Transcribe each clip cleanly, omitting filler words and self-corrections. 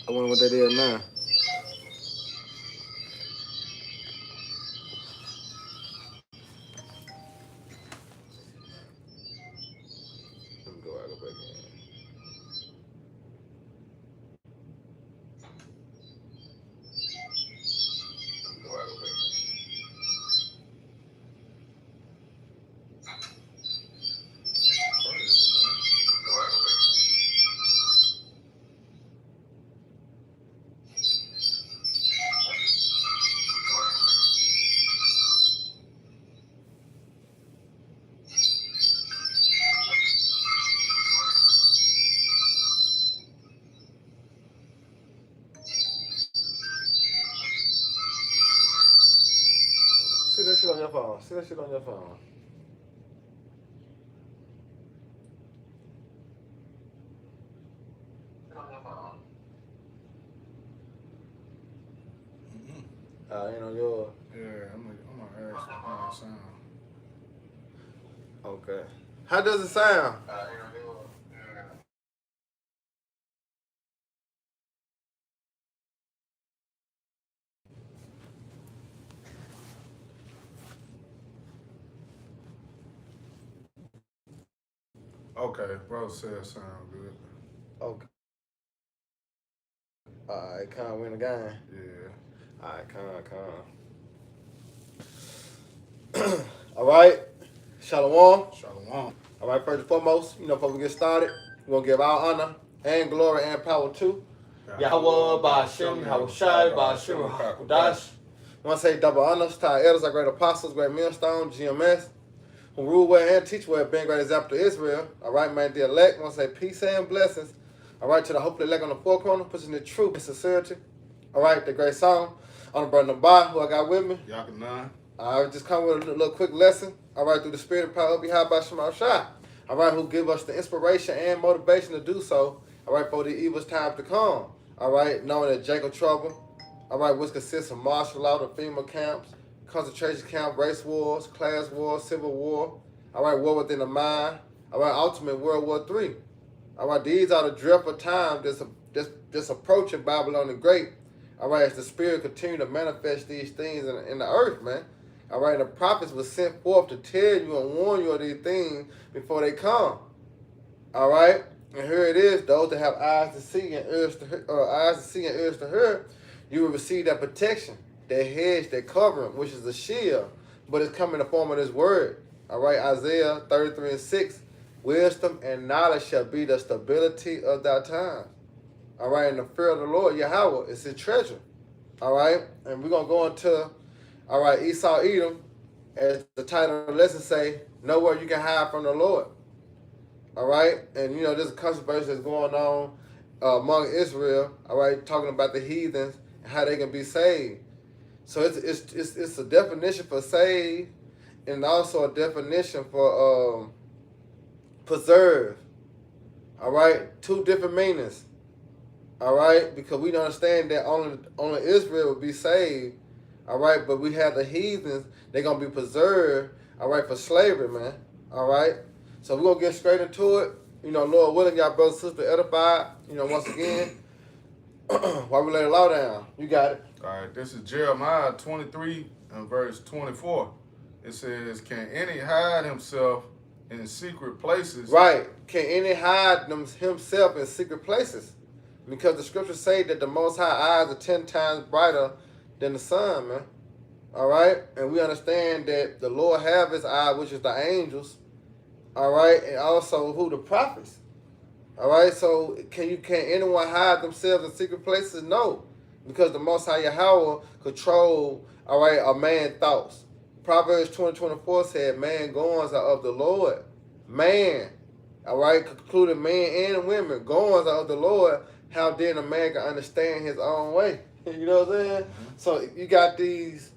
I wonder what that is now. Let me go out, go back in. Let me go out, go back in. See that shit on your phone. See that shit on your phone. Ain't on yours. Yeah, I'm gonna ask how it sound. Okay. How does it sound? Okay, bro said it sound good. Okay. Alright, Con win the game. Yeah. Alright, Con. Alright. Shalom. Shalom. All right, first and foremost, before we get started, we're going to give our honor and glory and power to Yahweh, Ba'ashem, Yahushai, Ba'ashem, Hakudash. I want to say double honors to our elders, our great apostles, great millstone, GMS, who rule well and teach well, being great example to Israel. All right, man, the elect, I want to say peace and blessings. All right, to the hopefully elect on the four corner, pushing the truth and sincerity. All right, the great song on the brother Nabah, who I got with me. Yakanan. I just come with a little quick lesson. All right, through the spirit and power of Yahweh Shema Shai. All right, who give us the inspiration and motivation to do so. All right, for the evil times to come. All right, knowing that Jacob trouble. All right, which consists of martial law, the FEMA camps, concentration camp, race wars, class wars, civil war. All right, war within the mind. All right, ultimate World War III. All right, these are the dreadful times that's approaching Babylon the Great. All right, as the spirit continue to manifest these things in the earth, man. All right, the prophets were sent forth to tell you and warn you of these things before they come. All right, and here it is: those that have eyes to see and ears to hear, you will receive that protection, that hedge, that covering, which is a shield, but it's coming in the form of this word. All right, Isaiah 33:6: wisdom and knowledge shall be the stability of thy times. All right, and the fear of the Lord, Yahweh, is his treasure. All right, and we're gonna go into Esau Edom, as the title of the lesson say, nowhere you can hide from the Lord. All right, and there's a controversy that's going on among Israel. All right, talking about the heathens and how they can be saved. So it's a definition for saved, and also a definition for preserve. All right, two different meanings. All right, because we don't understand that only Israel will be saved. All right, but we have the heathens, they're going to be preserved, all right, for slavery, man. All right, so we're going to get straight into it. Lord willing, y'all brothers and sisters edified, once again, while we lay the law down. You got it. All right, this is Jeremiah 23 and verse 24. It says, can any hide himself in secret places? Right, can any hide himself in secret places? Because the scriptures say that the Most High eyes are 10 times brighter than the sun, man. All right? And we understand that the Lord have his eye, which is the angels. All right? And also who? The prophets. All right? So can anyone hide themselves in secret places? No. Because the Most High Yahweh control, all right, a man's thoughts. Proverbs 20:24 said, man goings are of the Lord. Man. All right? Concluding men and women. Goings are of the Lord. How then a man can understand his own way? You know what I'm saying? So you got these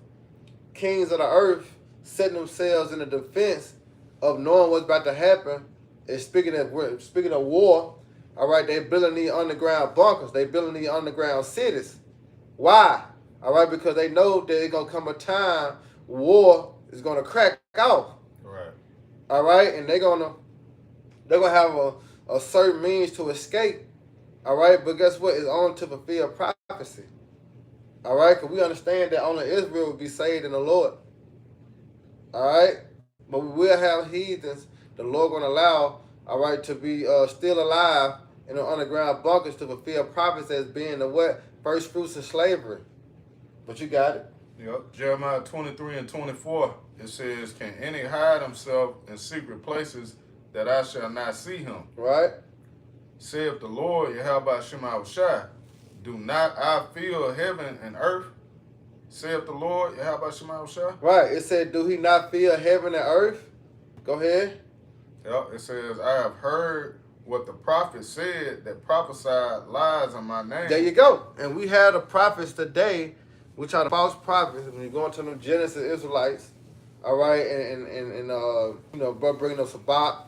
kings of the earth setting themselves in the defense of knowing what's about to happen. And speaking of war, all right, they building these underground bunkers. They building these underground cities. Why? All right, because they know that there's gonna come a time war is gonna crack off. Right. All right, and they're gonna have a certain means to escape. All right, but guess what? It's only to fulfill prophecy. All right, because we understand that only Israel will be saved in the Lord. All right, but we will have heathens. The Lord gonna allow, all right, to be still alive in the underground bunkers to fulfill prophecy as being the what? First fruits of slavery. But you got it. Yep. Jeremiah 23 and 24, it says, can any hide himself in secret places that I shall not see him? Right? Saith the Lord, Yahweh Shema Shai, do not I fill heaven and earth? Saith the Lord, Yahweh Shema Shai. Right. It said, do he not fill heaven and earth? Go ahead. Yep. It says, I have heard what the prophet said that prophesied lies in my name. There you go. And we have the prophets today, which are the false prophets. When you go into them Genesis Israelites, all right, and you know, but bringing up Sabbath,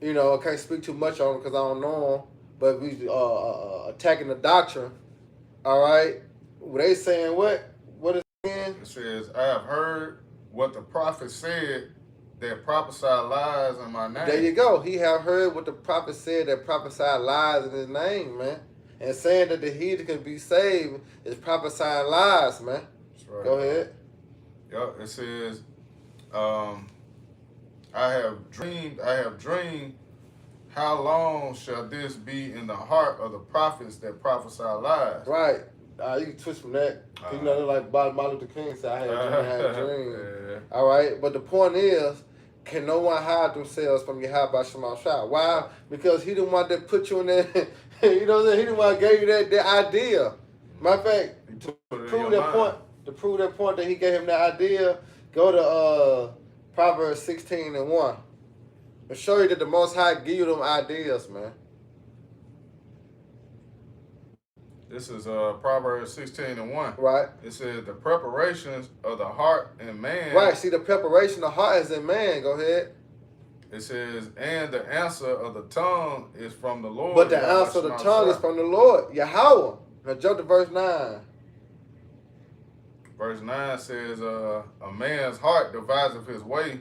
you know, I can't speak too much on them because I don't know them, but we attacking the doctrine, all right. Were they saying what? What is it again? It says, I have heard what the prophet said that prophesied lies in my name. There you go. He have heard what the prophet said that prophesied lies in his name, man. And saying that the heathen can be saved is prophesying lies, man. That's right. Go ahead. Yep. It says, I have dreamed, how long shall this be in the heart of the prophets that prophesy lies? Right. You can twist from that. You know, like Martin Luther King said, I had a dream. Yeah. All right. But the point is, can no one hide themselves from Yahweh Shema Shai? Why? Because he didn't want to put you in there. You know what I'm saying? He didn't want to give you that idea. Matter of fact, to prove that point that he gave him that idea, go to Proverbs 16 and 1. To show you that the Most High give you them ideas, man. This is Proverbs 16 and 1. Right. It says, the preparations of the heart in man. Right. See, the preparation of the heart is in man. Go ahead. It says, and the answer of the tongue is from the Lord. But the answer of the tongue is from the Lord, Yahweh. Now jump to verse 9. Verse 9 says, a man's heart deviseth his way,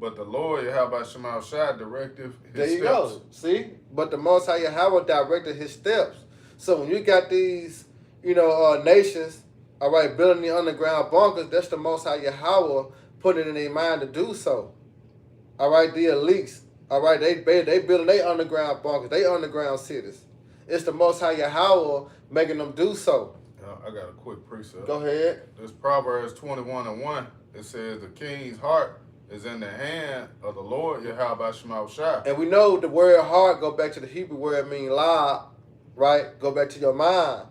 but the Lord, Yahweh Shema Shai, directeth his steps. There you go. See? But the Most High Yahweh directed his steps. So when you got these, you know, nations, all right, building the underground bunkers, that's the Most High Yahweh putting it in their mind to do so. All right, the elites, all right, they building their underground bunkers, they underground cities. It's the Most High Yahweh making them do so. I got a quick precept. Go ahead. This Proverbs 21 and 1, it says, the king's heart is in the hand of the Lord, Yahweh Shema Shai. And we know the word heart go back to the Hebrew word mean la, right? Go back to your mind.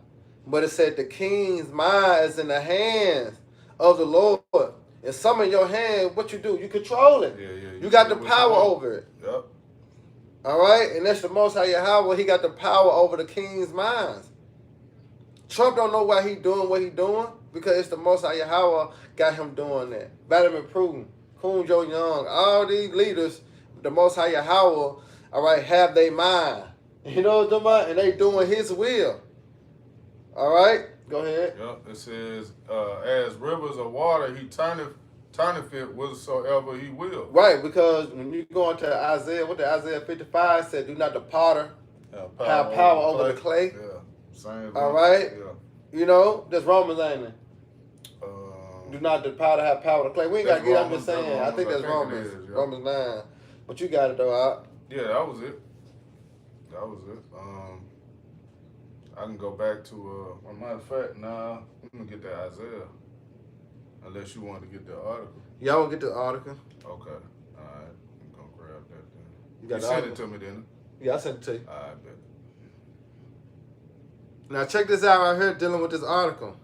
But it said the king's mind is in the hands of the Lord. And some in your hand, what you do? You control it. Yeah. You got the power over it. Yep. All right? And that's the Most High Yahweh. He got the power over the king's minds. Trump don't know why he doing what he doing because it's the Most High Yahweh got him doing that. Vladimir Putin, Kun Jo-young, all these leaders, the Most High Yahweh, all right, have their mind. You know what I'm talking about? And they doing his will. All right? Go ahead. Yep. It says, as rivers of water, he turneth it whithersoever he will. Right, because when you go into Isaiah, what the Isaiah 55 said, do not the potter have power over the clay. Yeah. Same. All right? Yeah. You know, that's Romans, ain't it? Do not the potter have power over the clay. We ain't got to get up and saying. I think that's Romans. It is, yeah. Romans 9. But you got it, though, Out. Yeah, that was it. I can go back to, as a matter of fact, nah, I'm going to get that Isaiah. Unless you want to get the article. Y'all want to get the article? Okay. All right. I'm going to grab that then. You You sent it to me, didn't you? Yeah, I sent it to you. All right, bet. Now, check this out right here dealing with this article.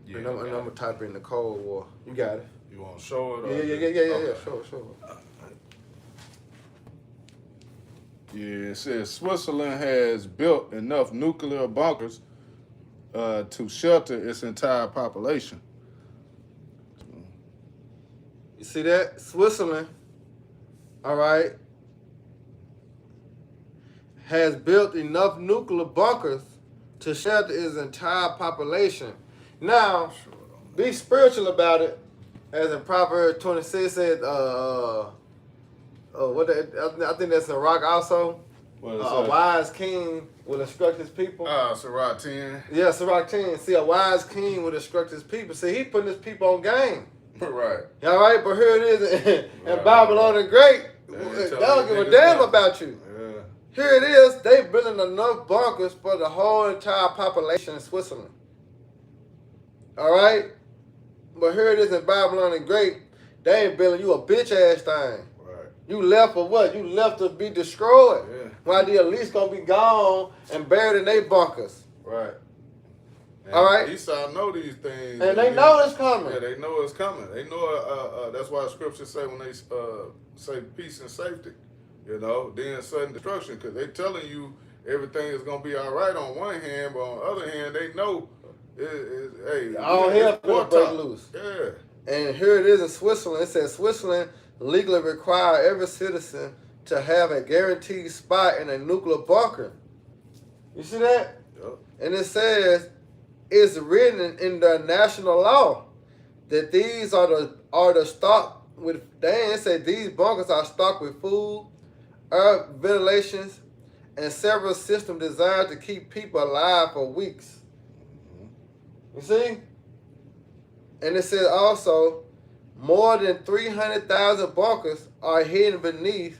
Yeah, And I'm going to type in the Cold War. You got it. You want to show it? Or Yeah. Sure. Yeah, it says Switzerland has built enough nuclear bunkers to shelter its entire population. You see that? Switzerland, all right, has built enough nuclear bunkers to shelter its entire population. Now, be spiritual about it. As in Proverbs 26 said, I think that's in Iraq also. What is A that? wise king will instruct his people. Sirach 10. Yeah, Sirach 10. See, a wise king will instruct his people. See, he putting his people on game. Right. All right, but here it is in Right. Babylon the Great. They They tell don't these give a niggas damn nothing. about you. Yeah. Here it is. They building enough bunkers for the whole entire population in Switzerland. All right, but here it is in Babylon the Great. They ain't building you a bitch ass thing. Right. You left for what? You left to be destroyed. Yeah. While the elite's gonna be gone and buried in their bunkers. Right. And All right. Esau know these things. And they know it's coming. Yeah, they know it's coming. They know. That's why the scriptures say when they say peace and safety, then sudden destruction, because they telling you everything is gonna be all right on one hand, but on the other hand, they know hey, All hell it's war finna break time. loose. Yeah. And here it is in Switzerland. It says Switzerland legally require every citizen to have a guaranteed spot in a nuclear bunker. You see that? Yep. And it says it's written in the national law that these are the stock with. It said these bunkers are stocked with food, air ventilations, and several systems designed to keep people alive for weeks. You see? And it says also more than 300,000 bunkers are hidden beneath.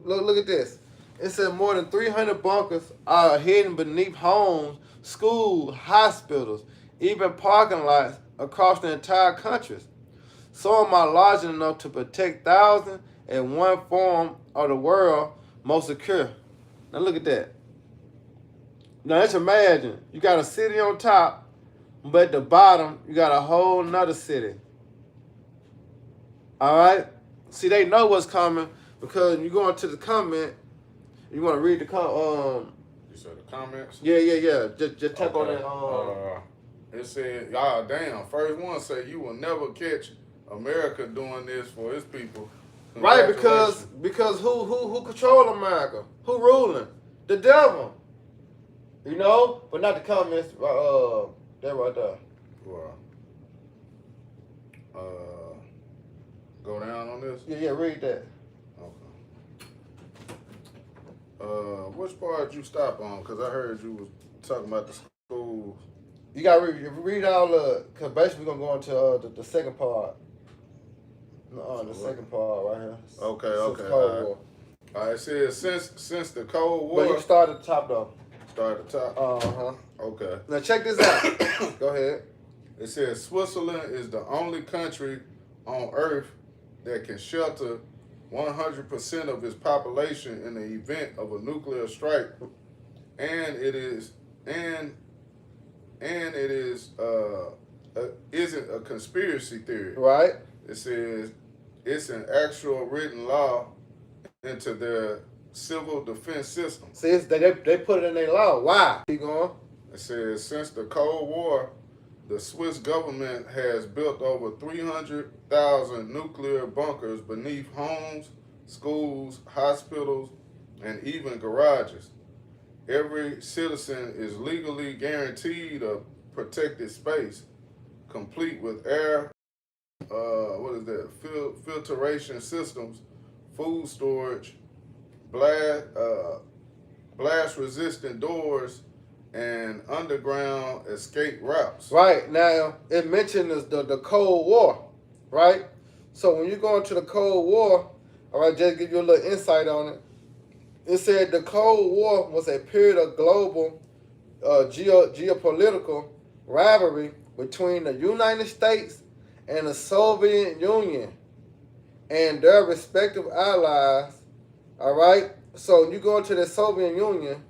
Look at this. It says more than 300 bunkers are hidden beneath homes, schools, hospitals, even parking lots across the entire country. Some are large enough to protect thousands in one form of the world most secure. Now look at that. Now let's imagine you got a city on top, but at the bottom you got a whole nother city. All right. See, they know what's coming because you go into the comment. You want to read the You said the comments. Yeah. Just tap on that. It said, "Ah, damn." First one say you will never catch America doing this for its people. Right, because who control America? Who ruling? The devil. But not the comments. That right there. Well, go down on this. Yeah. Read that. Okay. Which part you stop on? Because I heard you was talking about the schools. You got to read all the. Cause basically we're gonna go into the second part. The second part right here. Okay. Since Okay. Cold War. All right. It says since the Cold War. But you start at the top though. Start at the top. Okay. Now check this out. Go ahead. It says Switzerland is the only country on Earth that can shelter 100% of its population in the event of a nuclear strike, and it isn't a conspiracy theory. Right. It says it's an actual written law into their civil defense system. See, they put it in their law. Why? Keep going. It says since the Cold War, the Swiss government has built over 300,000 nuclear bunkers beneath homes, schools, hospitals, and even garages. Every citizen is legally guaranteed a protected space, complete with air, filtration systems, food storage, blast-resistant doors, and underground escape routes. Right. Now, it mentions the Cold War, right? So when you go into the Cold War, all right, just give you a little insight on it. It said the Cold War was a period of global geopolitical rivalry between the United States and the Soviet Union and their respective allies, all right? So when you go into the Soviet Union,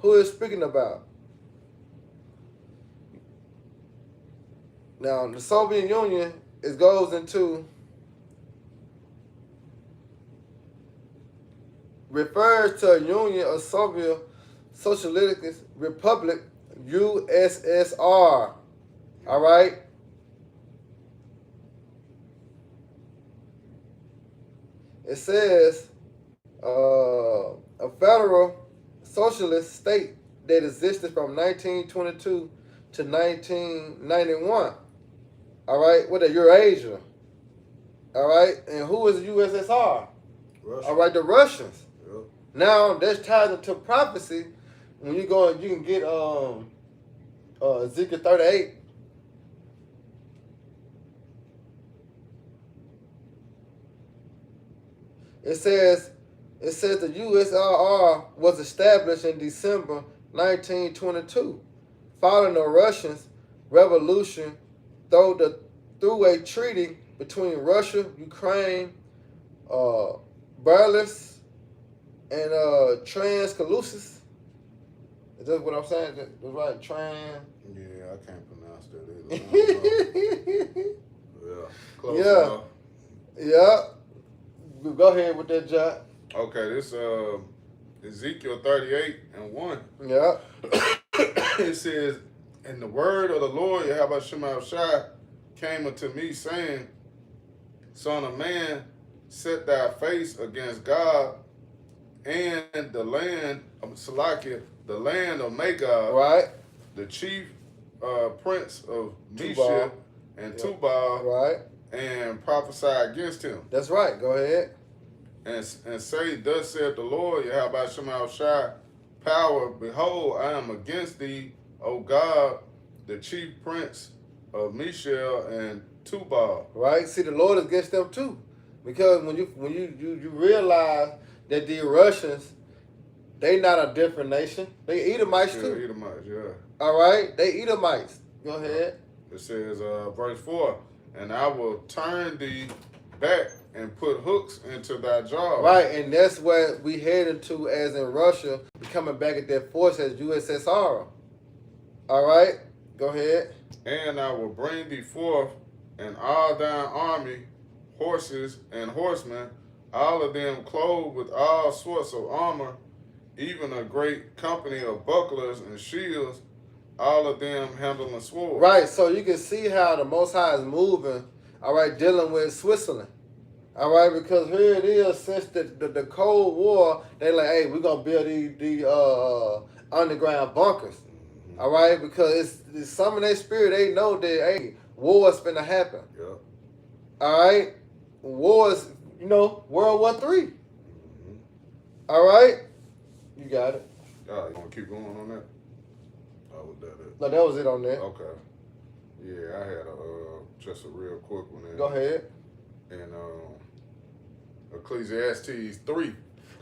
who is speaking about? Now, the Soviet Union goes into, refers to a union of Soviet Socialist Republic, USSR, all right? It says a federal socialist state that existed from 1922 to 1991. All right, what a Eurasia. All right, and who is the USSR? Russia. All right, the Russians. Yep. Now that's tied into prophecy. When you go, you can get Ezekiel 38. It says the USSR was established in December 1922, following the Russian Revolution through a treaty between Russia, Ukraine, Belarus, and Transcalusis. Is that what I'm saying? That's right, Trans. Yeah, I can't pronounce that either. Yeah, close enough. Yeah. Go ahead with that, Jack. Okay, this Ezekiel 38:1. Yeah. It says, "And the word of the Lord, Yahweh Shai, came unto me, saying, Son of man, set thy face against God and the land of Salakia, the land of Magog, Right. the chief prince of Tubal. Meshach and Tubal, Right. and prophesy against him. That's right. Go ahead. And say, Thus saith the Lord, Yahweh Shai, power, behold, I am against thee, O God, the chief prince of Meshach and Tubal." Right. See, the Lord is against them too, because when you realize that the Russians, they not a different nation. They Edomites too. Edomites, yeah. All right. They Edomites. Go ahead. It says, verse 4, "And I will turn thee back and put hooks into thy jaws." Right, and that's what we headed to as in Russia, coming back at that force as USSR. All right, go ahead. "And I will bring thee forth, and all thine army, horses and horsemen, all of them clothed with all sorts of armor, even a great company of bucklers and shields, all of them handling swords." Right, so you can see how the Most High is moving, all right, dealing with Switzerland. All right, because here it is, since the Cold War, they like, hey, we're going to build these underground bunkers. Mm-hmm. All right, because it's some in their spirit, they know that, hey, war is going to happen. Yep. All right, war is, World War III. Mm-hmm. All right, you got it. You want to keep going on that? Oh, was that it? No, that was it on there. Okay. Yeah, I had just a real quick one. Go ahead. And Ecclesiastes 3.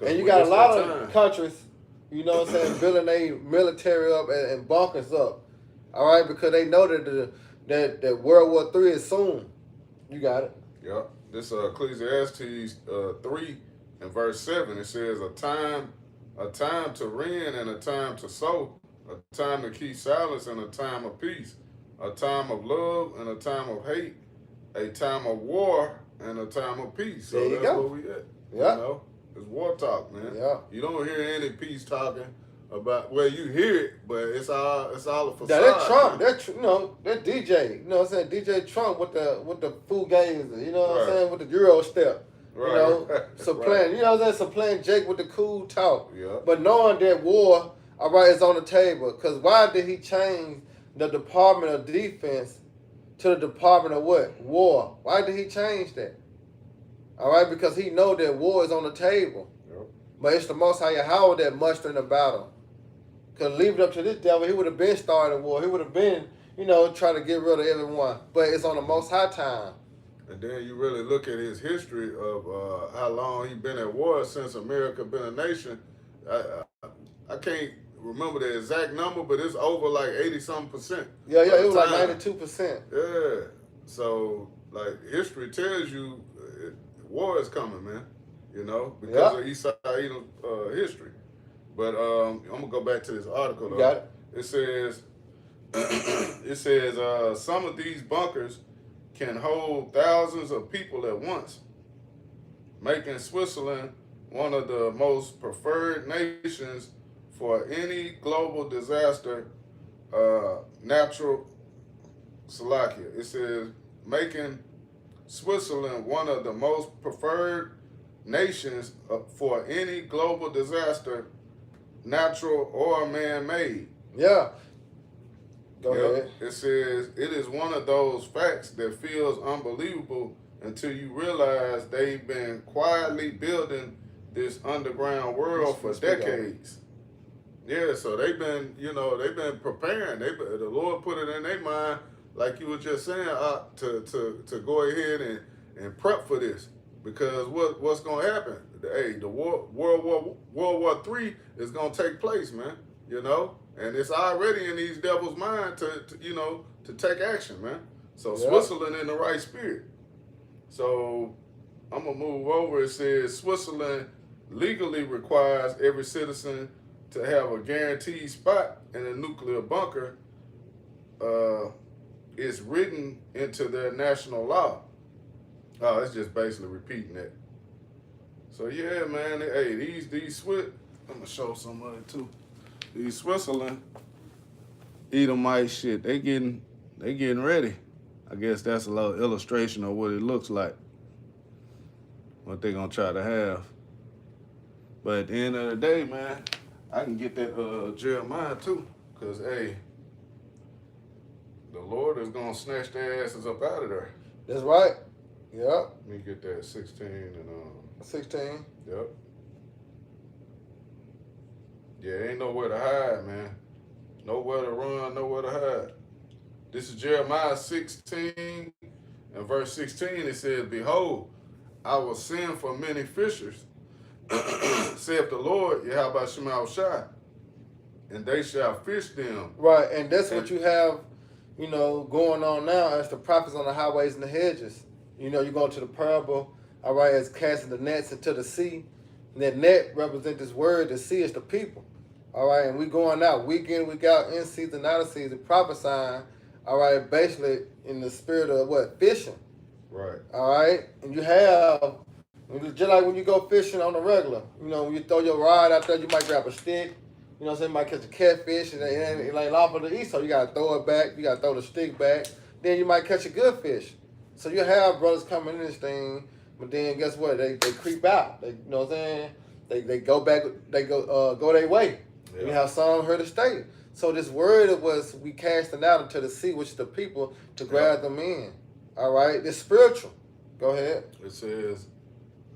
And you got a lot of countries, you know what I'm saying, building their military up and bunkers up. All right, because they know that World War III is soon. You got it. Yep. This Ecclesiastes 3 and verse 7, it says, a time to rend and a time to sow, a time to keep silence and a time of peace, a time of love and a time of hate, a time of war and a time of peace. So that's where we at. Yeah. You know, it's war talk, man. Yeah. You don't hear any peace talking about, well, you hear it, but it's all a facade. Yeah, that Trump, that DJ, you know what I'm saying, DJ Trump with the fugazi, you know what I'm saying, with the Euro step. Right. You know, so playing, you know what I'm saying, so playing Jake with the cool talk. Yeah. But knowing that war, all right, is on the table. Because why did he change the Department of Defense to the Department of what? War. Why did he change that? All right, because he know that war is on the table. Yep. But it's the Most High Yahweh that mustering the battle. Because leave it up to this devil, he would have been starting war. He would have been, trying to get rid of everyone. But it's on the Most High time. And then you really look at his history of how long he been at war since America been a nation. I can't remember the exact number, but it's over like 80-something%. Yeah, it was like 92%. Yeah. So, like, history tells you war is coming, man. Because of East Edom history. But I'm going to go back to this article, though. You got it. It says, some of these bunkers can hold thousands of people at once, making Switzerland one of the most preferred nations for any global disaster, natural Salakia. It says, making Switzerland one of the most preferred nations for any global disaster, natural or man-made. Yeah. Go ahead. It says, it is one of those facts that feels unbelievable until you realize they've been quietly building this underground world for decades. Yeah, so they've been, they've been preparing. The Lord put it in their mind, like you were just saying, to go ahead and prep for this, because what's gonna happen? Hey, the World War III is gonna take place, man. And it's already in these devils' mind to take action, man. So Switzerland in the right spirit. So I'm gonna move over. It says Switzerland legally requires every citizen to have a guaranteed spot in a nuclear bunker. It's written into their national law. Oh, it's just basically repeating that. So yeah, man. Hey, these Swiss. I'm gonna show somebody too. These Switzerland Edomite shit. They getting ready. I guess that's a little illustration of what it looks like. What they gonna try to have. But at the end of the day, man, I can get that Jeremiah too, cause hey, the Lord is gonna snatch their asses up out of there. That's right. Yep. Let me get that 16 and 16. Yep. Yeah, ain't nowhere to hide, man. Nowhere to run, nowhere to hide. This is Jeremiah 16 and verse 16. It says, "Behold, I will send for many fishers, saith the Lord, Yahweh Shema Shai, and they shall fish them." Right, and that's what you have, going on now as the prophets on the highways and the hedges. You're going to the parable, all right, as casting the nets into the sea. And that net represents this word, the sea is the people. All right, and we going out week in, week out, in season, out of season, prophesying, all right, basically in the spirit of what? Fishing. Right. All right, and you have, just like when you go fishing on the regular, when you throw your rod out there, you might grab a stick, you might catch a catfish, and it ain't lawful to eat, so you got to throw it back, you got to throw the stick back, then you might catch a good fish. So you have brothers coming in this thing, but then guess what? They creep out. They, you know what I'm saying? They go back. They go their way. Yeah. You have some here to stay. So this word was we casting out into the sea, which is the people, to grab them in. All right, it's spiritual. Go ahead. It says,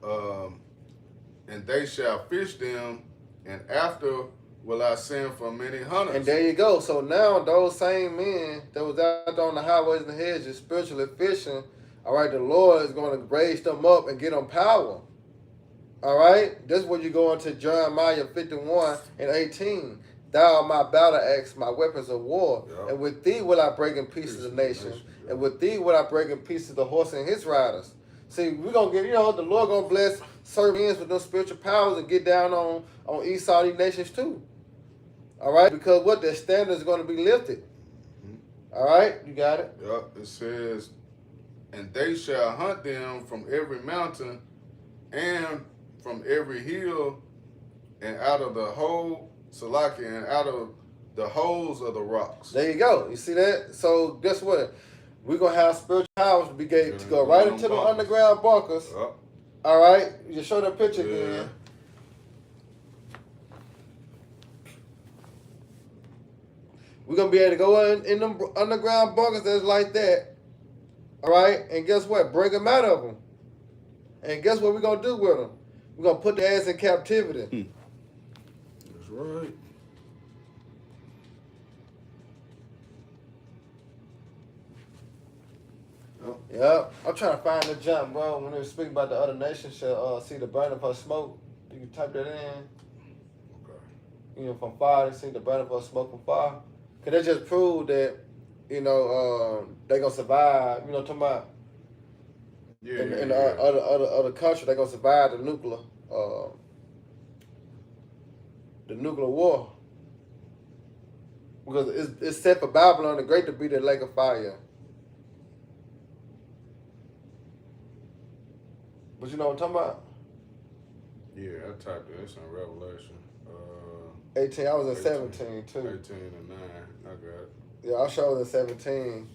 and they shall fish them, and after will I send for many hunters. And there you go. So now those same men that was out there on the highways and the hedges, spiritually fishing, all right, the Lord is going to raise them up and get them power. All right? This is where you go into Jeremiah 51 and 18. Thou art my battle axe, my weapons of war. Yep. And with thee will I break in pieces the nation. And with thee will I break in pieces the horse and his riders. See, we're going to get, the Lord going to bless certain ends with those spiritual powers and get down on Esau, these nations too. All right? Because what? Their standard is going to be lifted. Mm-hmm. All right? You got it? Yep. It says, and they shall hunt them from every mountain and from every hill and out of the whole Salaki and out of the holes of the rocks. There you go. You see that? So guess what? We're going to have spiritual powers to be able to go right into the underground bunkers. Yep. All right? You just show that picture again. We're going to be able to go in them underground bunkers that's like that. All right? And guess what? Bring them out of them. And guess what we're going to do with them? We're going to put their ass in captivity. That's right. Yep. I'm trying to find the jump, bro. When they were speaking about the other nations shall see the burning of her smoke. You can type that in. Okay. From fire, they see the burning of her smoke from fire. Because they just proved that, they're going to survive. Talking about in the other country, they're going to survive the nuclear war. Because it's set for Babylon the Great to be the lake of fire. But you know what I'm talking about? Yeah, I typed it. It's in Revelation. 18. I was in 17 too. 18 and 9. I got it. Yeah, I showed in 17.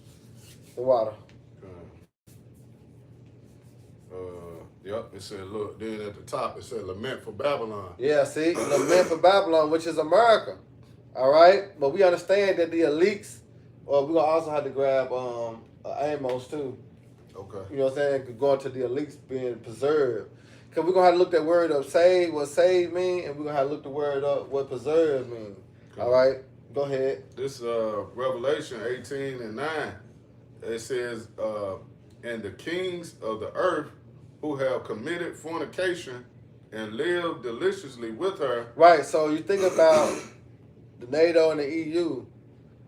The water. Yep. It said, look. Then at the top, it said, "Lament for Babylon." Yeah. See, lament for Babylon, which is America. All right, but we understand that the elites. We're gonna also have to grab Amos too. Okay. You know what I'm saying? Going to the elites being preserved. Because we're going to have to look that word up, save, what save mean, and we're going to have to look the word up, what preserve mean. Okay. All right? Go ahead. This Revelation 18 and 9, it says, and the kings of the earth who have committed fornication and lived deliciously with her. Right, so you think about the NATO and the EU.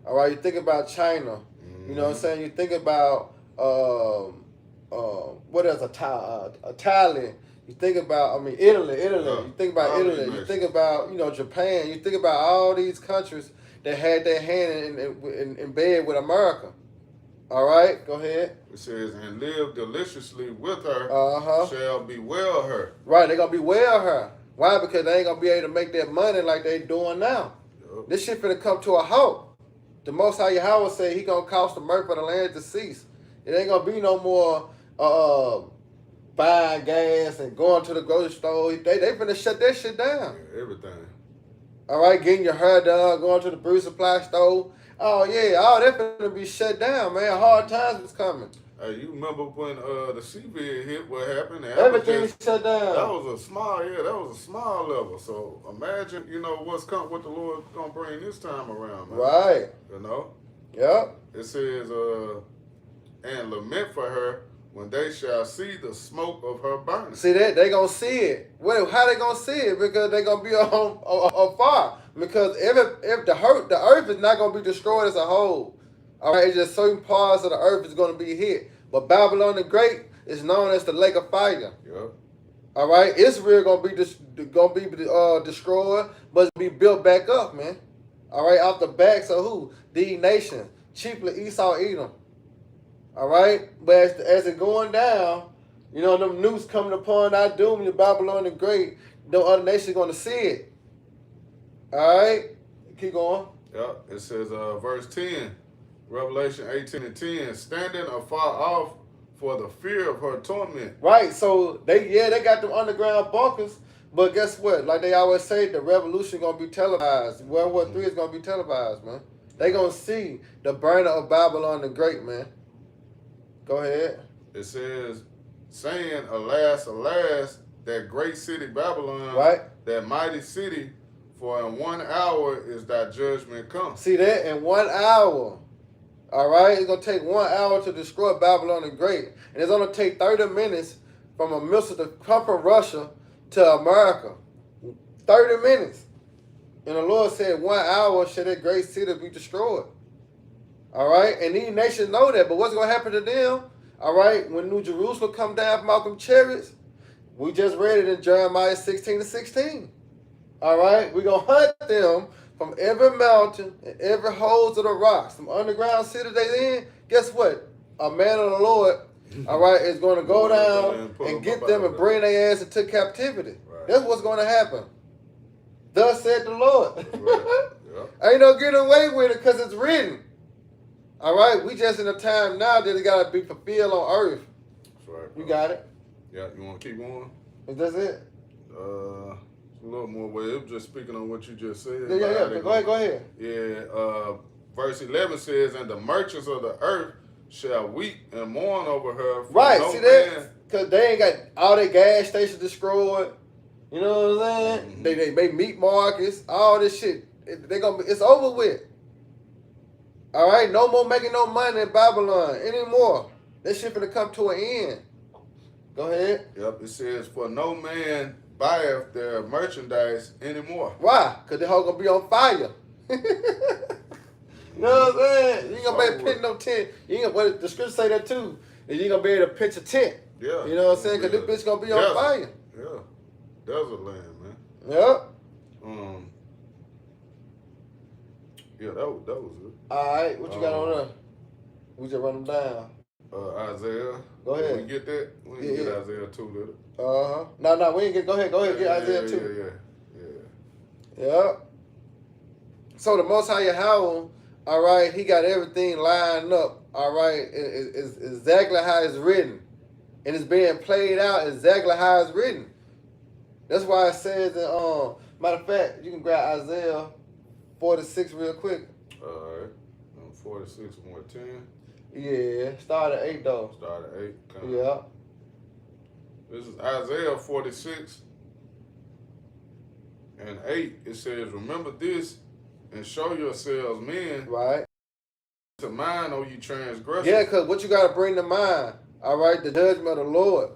All right, you think about China. You know what I'm saying? You think about what else? Italian. You think about Italy. You think about Italy. You think about Japan. You think about all these countries that had their hand in bed with America. All right, go ahead. It says, and live deliciously with her, shall bewail her. Right, they're gonna bewail her. Why? Because they ain't gonna be able to make that money like they doing now. Yep. This shit finna come to a halt. The Most High Yahweh say he gonna cause the mirth of the land to cease. It ain't gonna be no more buying gas and going to the grocery store. They finna shut that shit down. Yeah, everything. All right, getting your hair done, going to the brew supply store. Oh yeah, all that finna be shut down, man. Hard times is coming. Hey, you remember when the COVID hit? What happened? Everything shut down. That was a small level. So imagine, what the Lord gonna bring this time around, man. Right. You know. Yep. It says, and lament for her when they shall see the smoke of her burning. See that they gonna see it. Well, how they gonna see it? Because they gonna be on fire. Because if the earth is not gonna be destroyed as a whole. All right, it's just certain parts of the earth is gonna be hit. But Babylon the Great is known as the lake of fire. Yep. All right, Israel gonna be destroyed, but it's be built back up, man. All right, off the backs of who? The nation, chiefly Esau, Edom. All right, but as it going down, them nukes coming upon our doom, the Babylon the Great, no other nation gonna see it. All right, keep going. Yep. It says, verse 10, Revelation 18 and 10, standing afar off for the fear of her torment. Right, so they got them underground bunkers, but guess what? Like they always say, the revolution gonna be televised. World War III is gonna be televised, man. They gonna see the burner of Babylon the Great, man. Go ahead. It says, saying, alas, alas, that great city Babylon, right? That mighty city, for in 1 hour is thy judgment come. See that? In 1 hour. All right? It's going to take 1 hour to destroy Babylon the Great. And it's going to take 30 minutes from a missile to come from Russia to America. 30 minutes. And the Lord said 1 hour shall that great city be destroyed. All right? And these nations know that. But what's going to happen to them? All right? When New Jerusalem come down from out them chariots, we just read it in Jeremiah 16:16. All right? We're going to hunt them from every mountain and every holes of the rocks. Some underground cities they in. Guess what? A man of the Lord, all right, is going to go down and get them and bring their ass into captivity. Right. That's what's going to happen. Thus said the Lord. Right. Yep. Ain't no getting away with it because it's written. All right? We just in a time now that it got to be fulfilled on earth. That's right. You got it? Yeah, you want to keep going? Is that it? A little more way. It was just speaking on what you just said. Yeah. Go ahead. Yeah. Verse 11 says, and the merchants of the earth shall weep and mourn over her. Right. No see that? Because they ain't got all their gas stations destroyed. You know what I'm saying? Mm-hmm. They make meat markets, all this shit. It's over with. All right? No more making no money in Babylon anymore. This shit finna come to an end. Go ahead. Yep. It says, for no man buyeth their merchandise anymore. Why? Because the whole gonna be on fire. You know what I'm saying? You ain't gonna be able to pitch no tent. You ain't gonna, the scripture say that too. And you ain't gonna be able to pitch a tent. Yeah. You know what I'm saying? Because this bitch gonna be on fire. Yeah. Desert land, man. Yep. Yeah, that was it. All right, what you got on there? We just run them down. Isaiah. Go ahead. We get that? We didn't get Isaiah 2, did it? No, we ain't get. Go ahead, get Isaiah 2. Yeah. So the Most High Yahweh, all right, he got everything lined up, all right, it's exactly how it's written. And it's being played out exactly how it's written. That's why it says that, matter of fact, you can grab Isaiah 46 real quick. All right. 46 and 10. Yeah, start at 8 though. Start at 8. Come. Yeah. This is Isaiah 46 and 8. It says, remember this and show yourselves men Right. to mind, O you transgressors. Yeah, because what you got to bring to mind, all right, the judgment of the Lord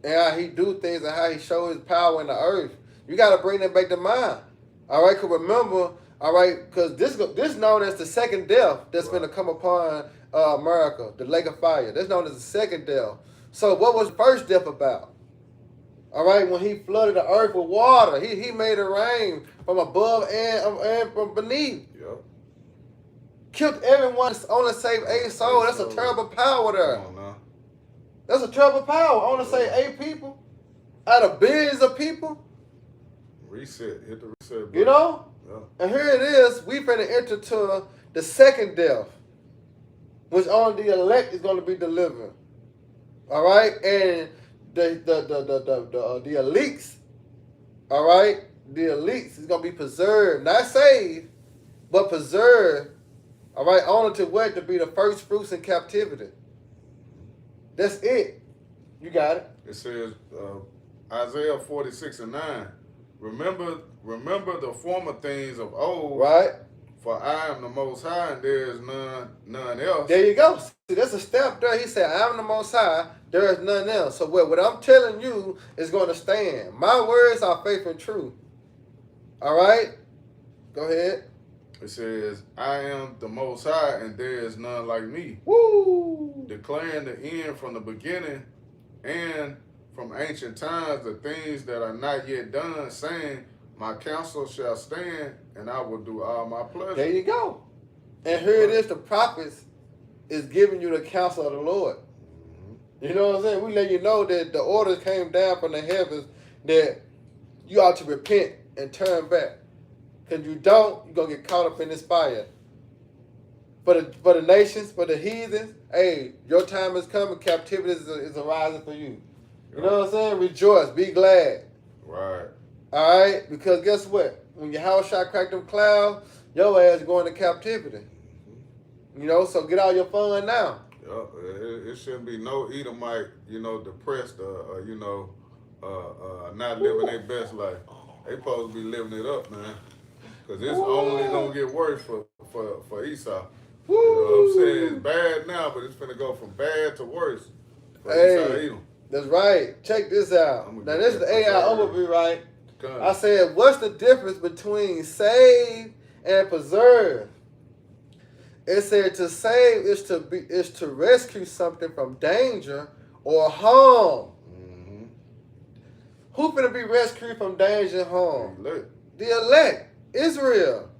and how he do things and how he show his power in the earth. You got to bring that back to mind. All right, because remember, all right, because this known as the second death that's going to come upon America, the lake of fire. That's known as the second death. So what was the first death about? All right, when he flooded the earth with water, he made it rain from above and from beneath. Yep. Killed everyone, only saved 8 souls. That's a terrible power there. Come on now. That's a terrible power. Only save 8 people out of billions of people. Reset. Hit the reset button. You know? Yeah. And here it is. We finna enter to the second death, which only the elect is going to be delivered. All right? And the elites, all right? The elites is going to be preserved. Not saved, but preserved. All right? Only to what? To be the first fruits in captivity. That's it. You got it. It says, Isaiah 46 and 9. Remember the former things of old. Right. For I am the Most High, and there is none else. There you go. See, that's a step there. He said, I am the Most High, there is none else. So what I'm telling you is going to stand. My words are faith and truth. All right? Go ahead. It says, I am the Most High, and there is none like me. Woo! Declaring the end from the beginning and from ancient times, the things that are not yet done, saying, my counsel shall stand, and I will do all my pleasure. There you go. And here it is, the prophets is giving you the counsel of the Lord. Mm-hmm. You know what I'm saying? We let you know that the orders came down from the heavens that you ought to repent and turn back. Because you don't, you're going to get caught up in this fire. For the nations, for the heathens, hey, your time is coming. Captivity is arising for you. You know what I'm saying? Rejoice. Be glad. Right. All right? Because guess what? When your house shot crack them clouds, your ass going to captivity. You know, so get all your fun now. It shouldn't be no Edomite, depressed not living their best life. They supposed to be living it up, man. Because it's only going to get worse for Esau. Woo. You know what I'm saying? It's bad now, but it's going to go from bad to worse for Esau Edom. That's right. Check this out. Now, this is the AI overview, right? I said, what's the difference between save and preserve? It said to save is to rescue something from danger or harm. Mm-hmm. Who finna be rescued from danger and harm? The elect, Israel.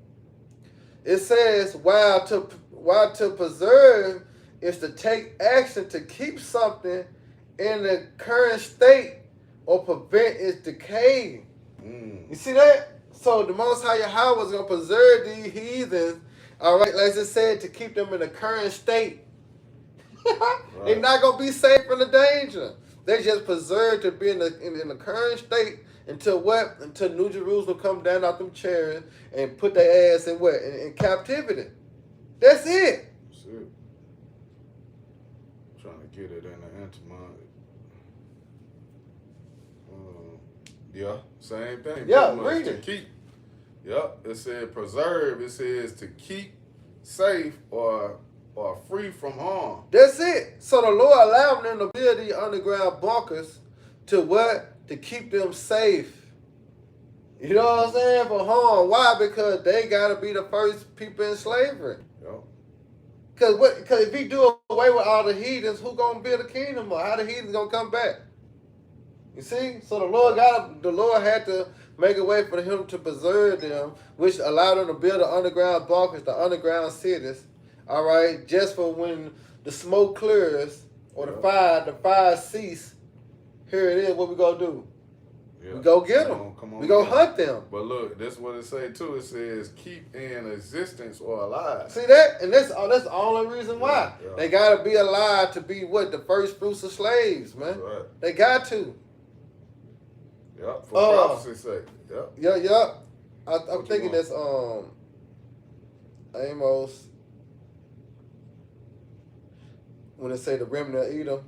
It says while to preserve is to take action to keep something in the current state or prevent its decay. You see that? So the Most High Yahweh is going to preserve these heathens, all right, like I said, to keep them in the current state. Right. They're not going to be safe from the danger. They just preserved to be in the current state until what? Until New Jerusalem come down out them chariots and put their ass in what? In captivity. That's it. That's it. I'm trying to get it in the antimony. Yeah, same thing. Yeah, read it. Keep. Yep, it said preserve. It says to keep safe or free from harm. That's it. So the Lord allowed them to build these underground bunkers to what? To keep them safe. You know what I'm saying? For harm. Why? Because they got to be the first people in slavery. Yep. Because if he do away with all the heathens, who going to build a kingdom? Or how the heathens going to come back? You see? So the Lord had to make a way for him to preserve them, which allowed them to build the underground bunkers, the underground cities, all right, just for when the smoke clears or the fire cease. Here it is. What we gonna do? We go get them. We go hunt them. But look, that's what it say too. It says keep in existence or alive. See that? And that's the only reason why. They gotta be alive to be what? The first fruits of slaves, man. Right. They got to. Yep, for prophecy's sake. Yep. Yeah. I'm thinking that's Amos. when it say the remnant of Edom.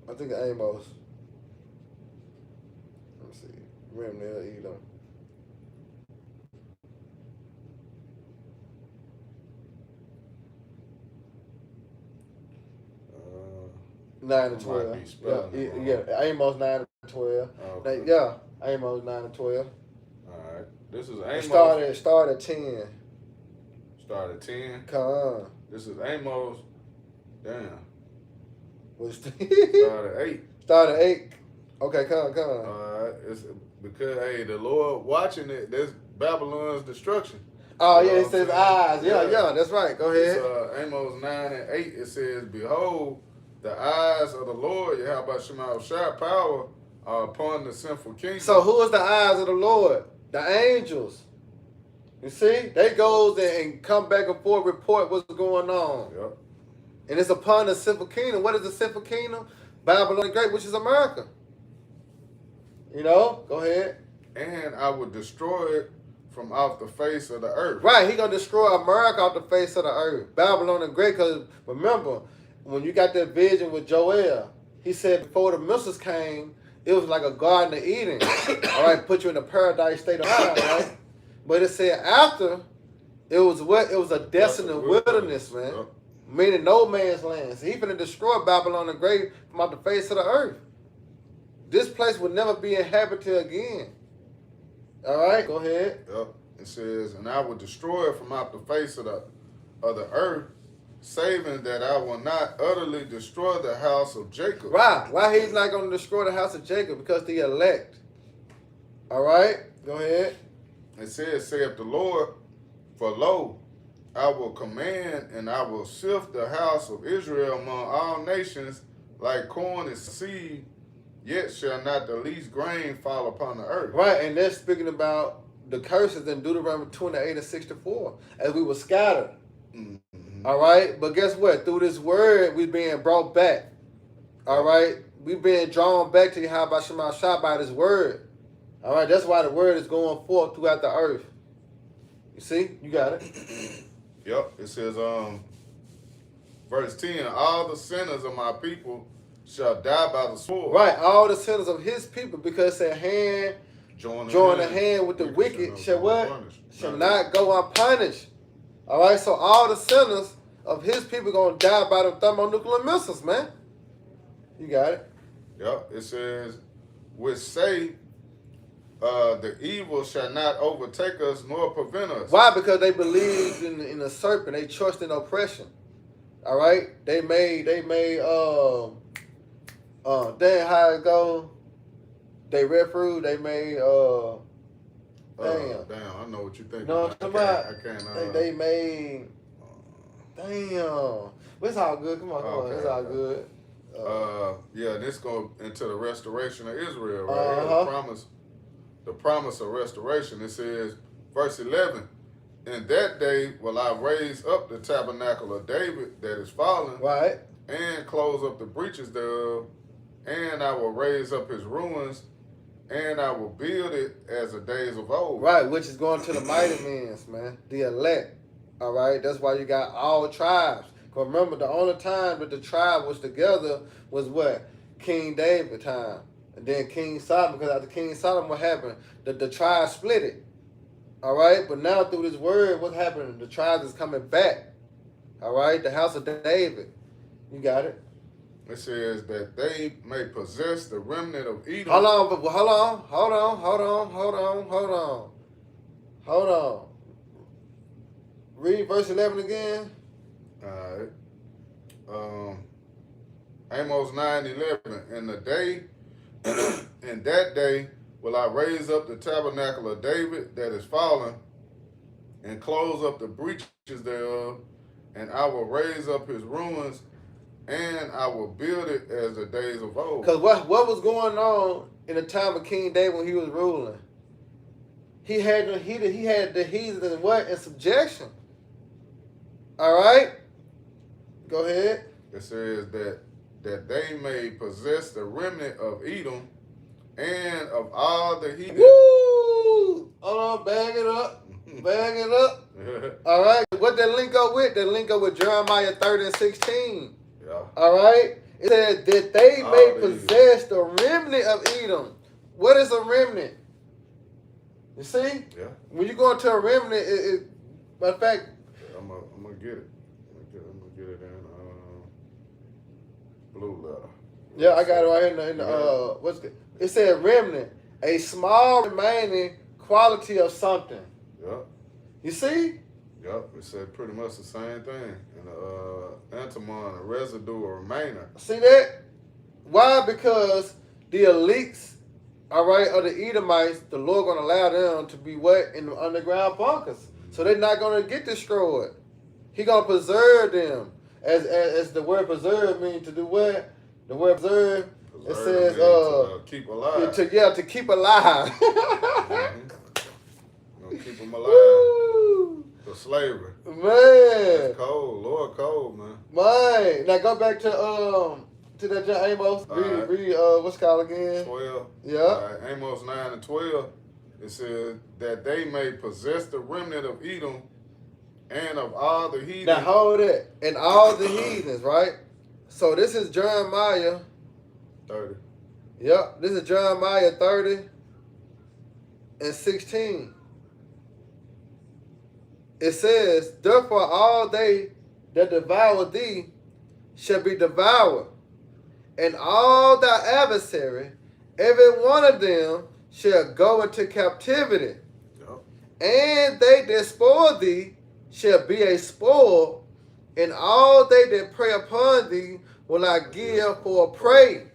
I think Amos. Let me see. Remnant of Edom. Uh, 9 and I might 12. be spelling it wrong. Yeah, Amos 9 and 12. Okay. Yeah, Amos 9 and 12. All right. This is It Amos. started at 10. Start at 10. Come on. This is Amos. Damn. Start at 8. Started at 8. Okay, come on. All right. It's because hey, the Lord watching it. There's Babylon's destruction. Oh, You know yeah, it what says I'm eyes. saying? Yeah, that's right. Go It's, ahead. Amos 9 and 8. It says, "Behold, the eyes of the Lord, Yahweh Shema Shai, power are upon the sinful kingdom." So who is the eyes of the Lord? The angels. You see? They goes and come back and forth, report what's going on. Yep. And it's upon the sinful kingdom. What is the sinful kingdom? Babylon the Great, which is America. You know? Go ahead. And I will destroy it from off the face of the earth. Right, he gonna destroy America off the face of the earth. Babylon the Great, because remember, when you got that vision with Joel, he said before the missiles came, it was like a Garden of Eden. All right, put you in a paradise state of mind, right? But it said after, it was what? It was a desolate wilderness, man. Yep. Meaning no man's land. So he finna destroy Babylon the Great from off the face of the earth. This place will never be inhabited again. All right, go ahead. Yep. It says, "And I will destroy it from off the face of the earth, saving that I will not utterly destroy the house of Jacob." Right. Why he's not going to destroy the house of Jacob? Because the elect. All right. Go ahead. It says, "Saith the Lord, for lo, I will command and I will sift the house of Israel among all nations like corn and seed, yet shall not the least grain fall upon the earth." Right. And they're speaking about the curses in Deuteronomy 28 and 64 as we were scattered. Mm-hmm. All right. But guess what? Through this word, we're being brought back. All right. We're being drawn back to Yahweh Shema Shai by this word. All right. That's why the word is going forth throughout the earth. You see? You got it. Yep. It says, verse 10, "All the sinners of my people shall die by the sword." Right. All the sinners of his people, because their hand join the hand with the wicked shall what? Shall not go unpunished. All right, so all the sinners of his people gonna die by the thermonuclear missiles, man. You got it. Yep. It says, "Which say, the evil shall not overtake us nor prevent us." Why? Because they believed in the serpent. They trust in oppression. All right. They made damn how it go. They read through. They made damn. Damn, I know what you think. No, come on. I can't. They made. Damn. But it's all good. Come on. Okay, It's all okay. good. Yeah, this go into the restoration of Israel, right? Uh-huh. The promise of restoration. It says, verse 11, "In that day will I raise up the tabernacle of David that is fallen, Right. and close up the breaches thereof, and I will raise up his ruins, and I will build it as the days of old." Right, which is going to the mighty men's, man. The elect. All right. That's why you got all tribes. 'Cause remember, the only time that the tribe was together was what? King David time. And then King Solomon, because after King Solomon, what happened? The tribe split it. All right. But now through this word, what's happening? The tribes is coming back. All right. The house of David. You got it. It says that they may possess the remnant of Edom. Hold on. Read verse 11 again. All right. Amos 9:11. In that day will I raise up the tabernacle of David that is fallen, and close up the breaches thereof, and I will raise up his ruins, and I will build it as the days of old. Because what was going on in the time of King David when he was ruling? He had the heathen in what? In subjection. All right? Go ahead. It says that they may possess the remnant of Edom and of all the heathen. Woo! Hold on, bag it up. Bag it up. All right. What that link up with? That link up with Jeremiah 30 and 16. Yeah. All right. It said that they may possess the remnant of Edom. What is a remnant? You see? Yeah. When you go into a remnant, matter of fact, I'm gonna get it. I'm gonna get it in blue letter. Yeah, I got it right here in the what's good? It said remnant, a small remaining quality of something. Yep. You see? Yep. It said pretty much the same thing. And antimon, a residue, a remainder. See that? Why? Because the elites, all right, of the Edomites, the Lord gonna allow them to be what? In the underground bunkers. So they're not gonna get destroyed. He gonna preserve them. As the word preserve means to do what? The word preserve, it says to keep alive. To keep alive. Gonna keep them alive. Woo. For slavery. Man. It's cold. Lord cold, man. Man. Now go back to that John Amos. Read what's it called again? 12. Yeah. Amos 9 and 12. It says that they may possess the remnant of Edom and of all the heathens. Now hold it. And all the heathens, right? So this is Jeremiah 30. Yep. This is Jeremiah 30 and 16. It says, therefore all they that devour thee shall be devoured, and all thy adversary, every one of them shall go into captivity. Yep. And they that spoil thee shall be a spoil, and all they that prey upon thee will I give for a prey.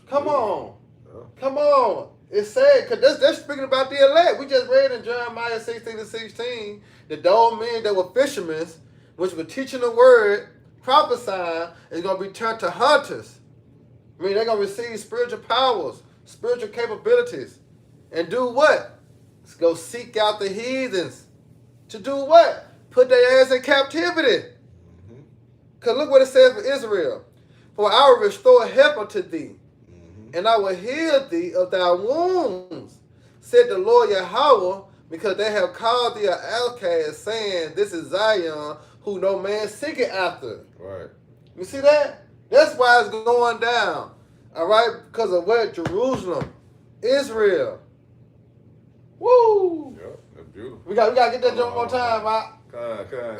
Come on. Yeah. Come on. It's sad, because they're speaking about the elect. We just read in Jeremiah 16 to 16 that those men that were fishermen, which were teaching the word, prophesying, is going to be turned to hunters. I mean, they're going to receive spiritual powers, spiritual capabilities, and do what? Let's go seek out the heathens. To do what? Put their ass in captivity. Because look what it says for Israel. For I will restore health unto thee, and I will heal thee of thy wounds, said the Lord Yahweh, because they have called thee an outcast, saying, this is Zion, who no man seeketh after. Right. You see that? That's why it's going down. All right? Because of what? Jerusalem. Israel. Woo! Yep, that's beautiful. We got to get that jump on time, Mike.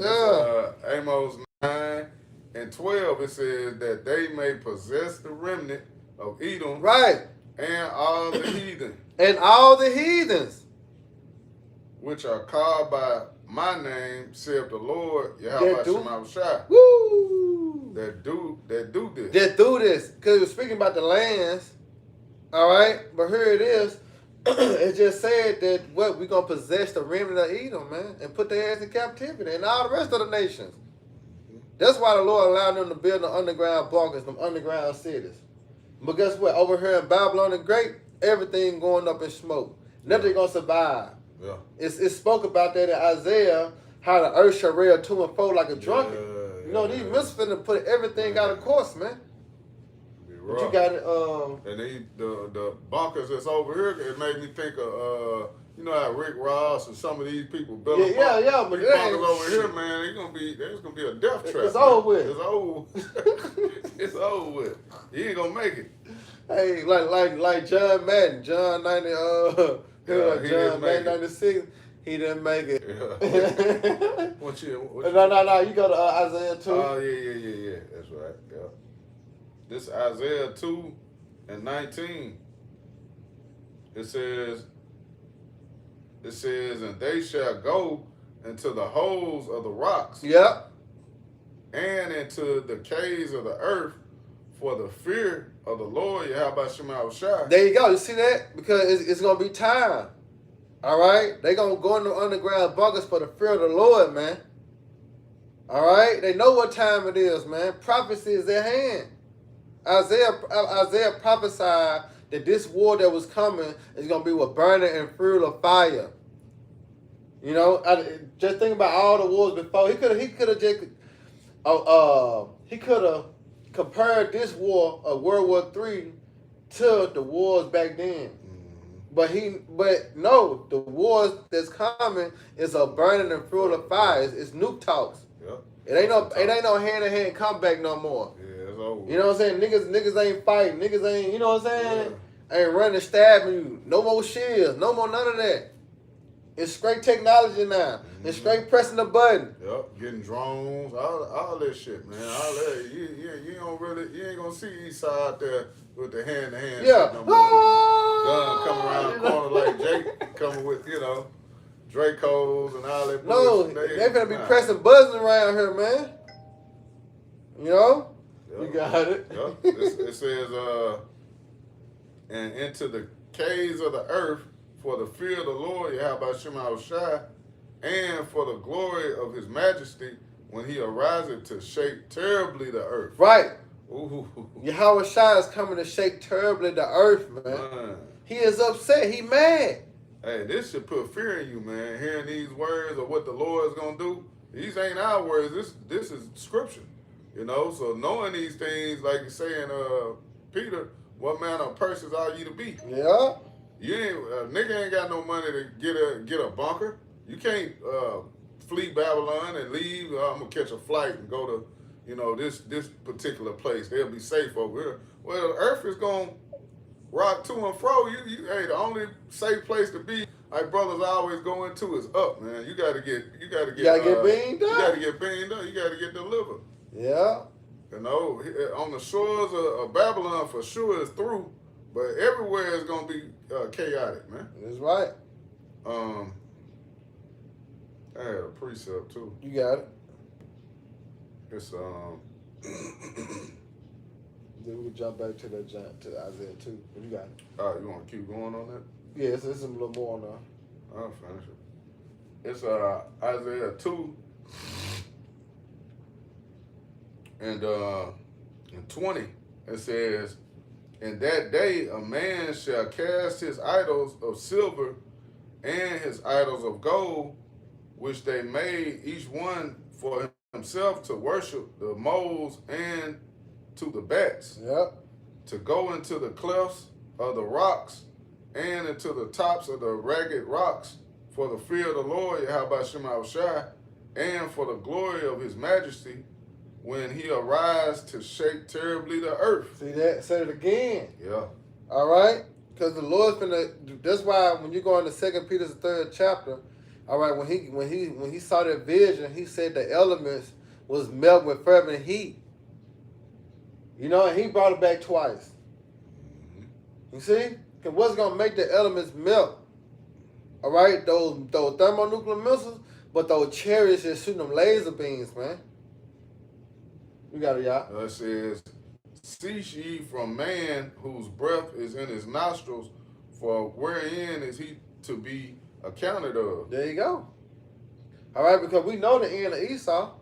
Yeah. Amos 9 and 12, it says that they may possess the remnant of Edom, right, and all the heathen, and all the heathens, which are called by my name, saith the Lord Yahweh Shemashah. Woo! That do this. That do this, because it was speaking about the lands. All right, but here it is. It just said that what we gonna possess the remnant of Edom, man, and put their ass in captivity, and all the rest of the nations. That's why the Lord allowed them to build the underground bunkers, them underground cities. But guess what? Over here in Babylon the Great, everything going up in smoke. Nothing gonna survive. Yeah. It spoke about that in Isaiah, how the earth shall rail to and fro like a drunkard. You know, these misfits put everything out of course, man. But you got it. And the bunkers that's over here, it made me think of you know how Rick Ross and some of these people built but these bunkers over here, man. There's gonna be a death trap. It's over with. It's over. It's over with. You ain't gonna make it. Hey, like John Madden, John 90, John Madden 96, he didn't make it. Yeah. What you? No. You go to Isaiah 2. Oh yeah. That's right. Yeah. This Isaiah 2 and 19. It says, and they shall go into the holes of the rocks. Yep. And into the caves of the earth, for the fear of the Lord Yahweh Shemashah. There you go. You see that? Because it's going to be time. All right? They're going to go in the underground bunkers for the fear of the Lord, man. All right? They know what time it is, man. Prophecy is at hand. Isaiah prophesied that this war that was coming is going to be with burning and fuel of fire. You know, just think about all the wars before. He could have compared this war of World War III to the wars back then. But no, the wars that's coming is a burning and fuel of fire. It's nuke talks. Yep. It ain't no hand to hand comeback no more. Yeah, it's over. You know what I'm saying? Niggas ain't fighting. Niggas ain't, you know what I'm saying? Ain't running, stabbing you. No more shields. No more none of that. It's straight technology now. It's straight pressing the button. Yep, getting drones, all that shit, man. All that you don't really, you ain't gonna see Eastside out there with the hand to hand. Yeah. No more. Gun coming around the corner like Jake coming with, Dracos and all that. No, they finna be pressing buttons around here, man. You know? Yep. You got it. Yep. It says, and into the caves of the earth for the fear of the Lord, Yahweh Shema Shai, and for the glory of his majesty when he arises to shake terribly the earth. Right. Ooh. Yahweh Shai is coming to shake terribly the earth, man. He is upset. He mad. Hey, this should put fear in you, man. Hearing these words of what the Lord is going to do. These ain't our words. This is scripture. So knowing these things, like you say in Peter, what manner of persons are you to be? Yeah. You ain't nigga ain't got no money to get a bunker. You can't flee Babylon and leave. I'm gonna catch a flight and go to, this particular place. They'll be safe over here. Well, the earth is gonna rock to and fro. Hey, the only safe place to be, like brothers always go into, is up, man. You gotta get beamed up. You gotta get beamed up. You gotta get delivered. Yeah. On the shores of Babylon for sure is through, but everywhere is gonna be chaotic, man. That's right. I had a precept too. You got it. It's Then we can jump back to that to Isaiah 2. But you got it. All right, you want to keep going on that? Yeah, it's a little more on there. I'll finish it. It's Isaiah 2 and 20. It says, "In that day a man shall cast his idols of silver and his idols of gold, which they made each one for himself, to worship the moles and to the bats, to go into the clefts of the rocks and into the tops of the ragged rocks, for the fear of the Lord, Yahweh Shema Shai, and for the glory of his majesty, when he arise to shake terribly the earth." See that? Say it again. Yeah. All right? Because the Lord's finna. That's why when you go into 2 Peter's 3rd chapter, all right, when he saw that vision, he said the elements was melt with fervent heat. And he brought it back twice. You see? Because what's gonna make the elements melt? All right, those thermonuclear missiles, but those chariots just shooting them laser beams, man. You got it, y'all. It says, "Cease ye from man whose breath is in his nostrils, for wherein is he to be accounted of?" There you go. All right, because we know the end of Esau.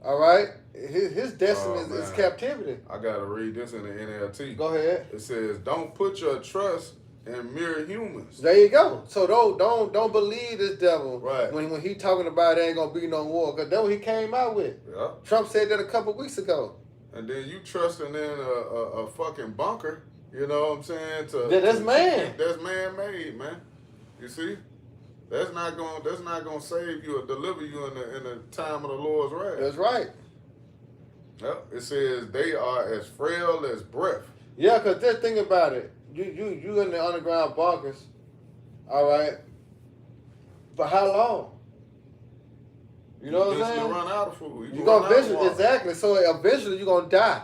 All right, his destiny is captivity. I gotta read this in the NLT. Go ahead. It says, "Don't put your trust in mere humans." There you go. So don't believe this devil. Right. When he talking about there ain't gonna be no war, because that's what he came out with. Yeah. Trump said that a couple weeks ago. And then you trusting in a fucking bunker. You know what I'm saying? That's man. That's man-made, man. You see? That's not gonna save you or deliver you in the time of the Lord's wrath. That's right. Yep. It says they are as frail as breath. Yeah, because just think about it. You in the underground bunkers, all right? For how long? You know what I'm saying? You run out of food. You're gonna eventually, exactly. So eventually you're gonna die.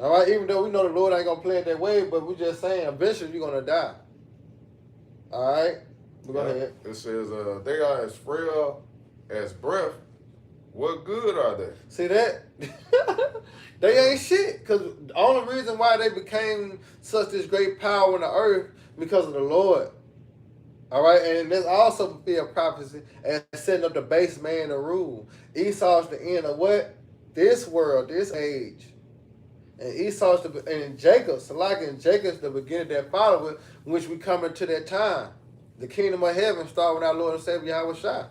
All right. Even though we know the Lord ain't gonna play it that way, but we're just saying eventually you're gonna die. All right. Go ahead. It says they are as frail as breath. What good are they? See that? They ain't shit. Because the only reason why they became such this great power on the earth because of the Lord. All right, and there's also fulfilled prophecy and setting up the base man to rule. Esau's the end of what? This world, this age. And Esau's and Jacob's the beginning of that follower, which we come into that time. The kingdom of heaven start with our Lord and Savior Yahweh Shai.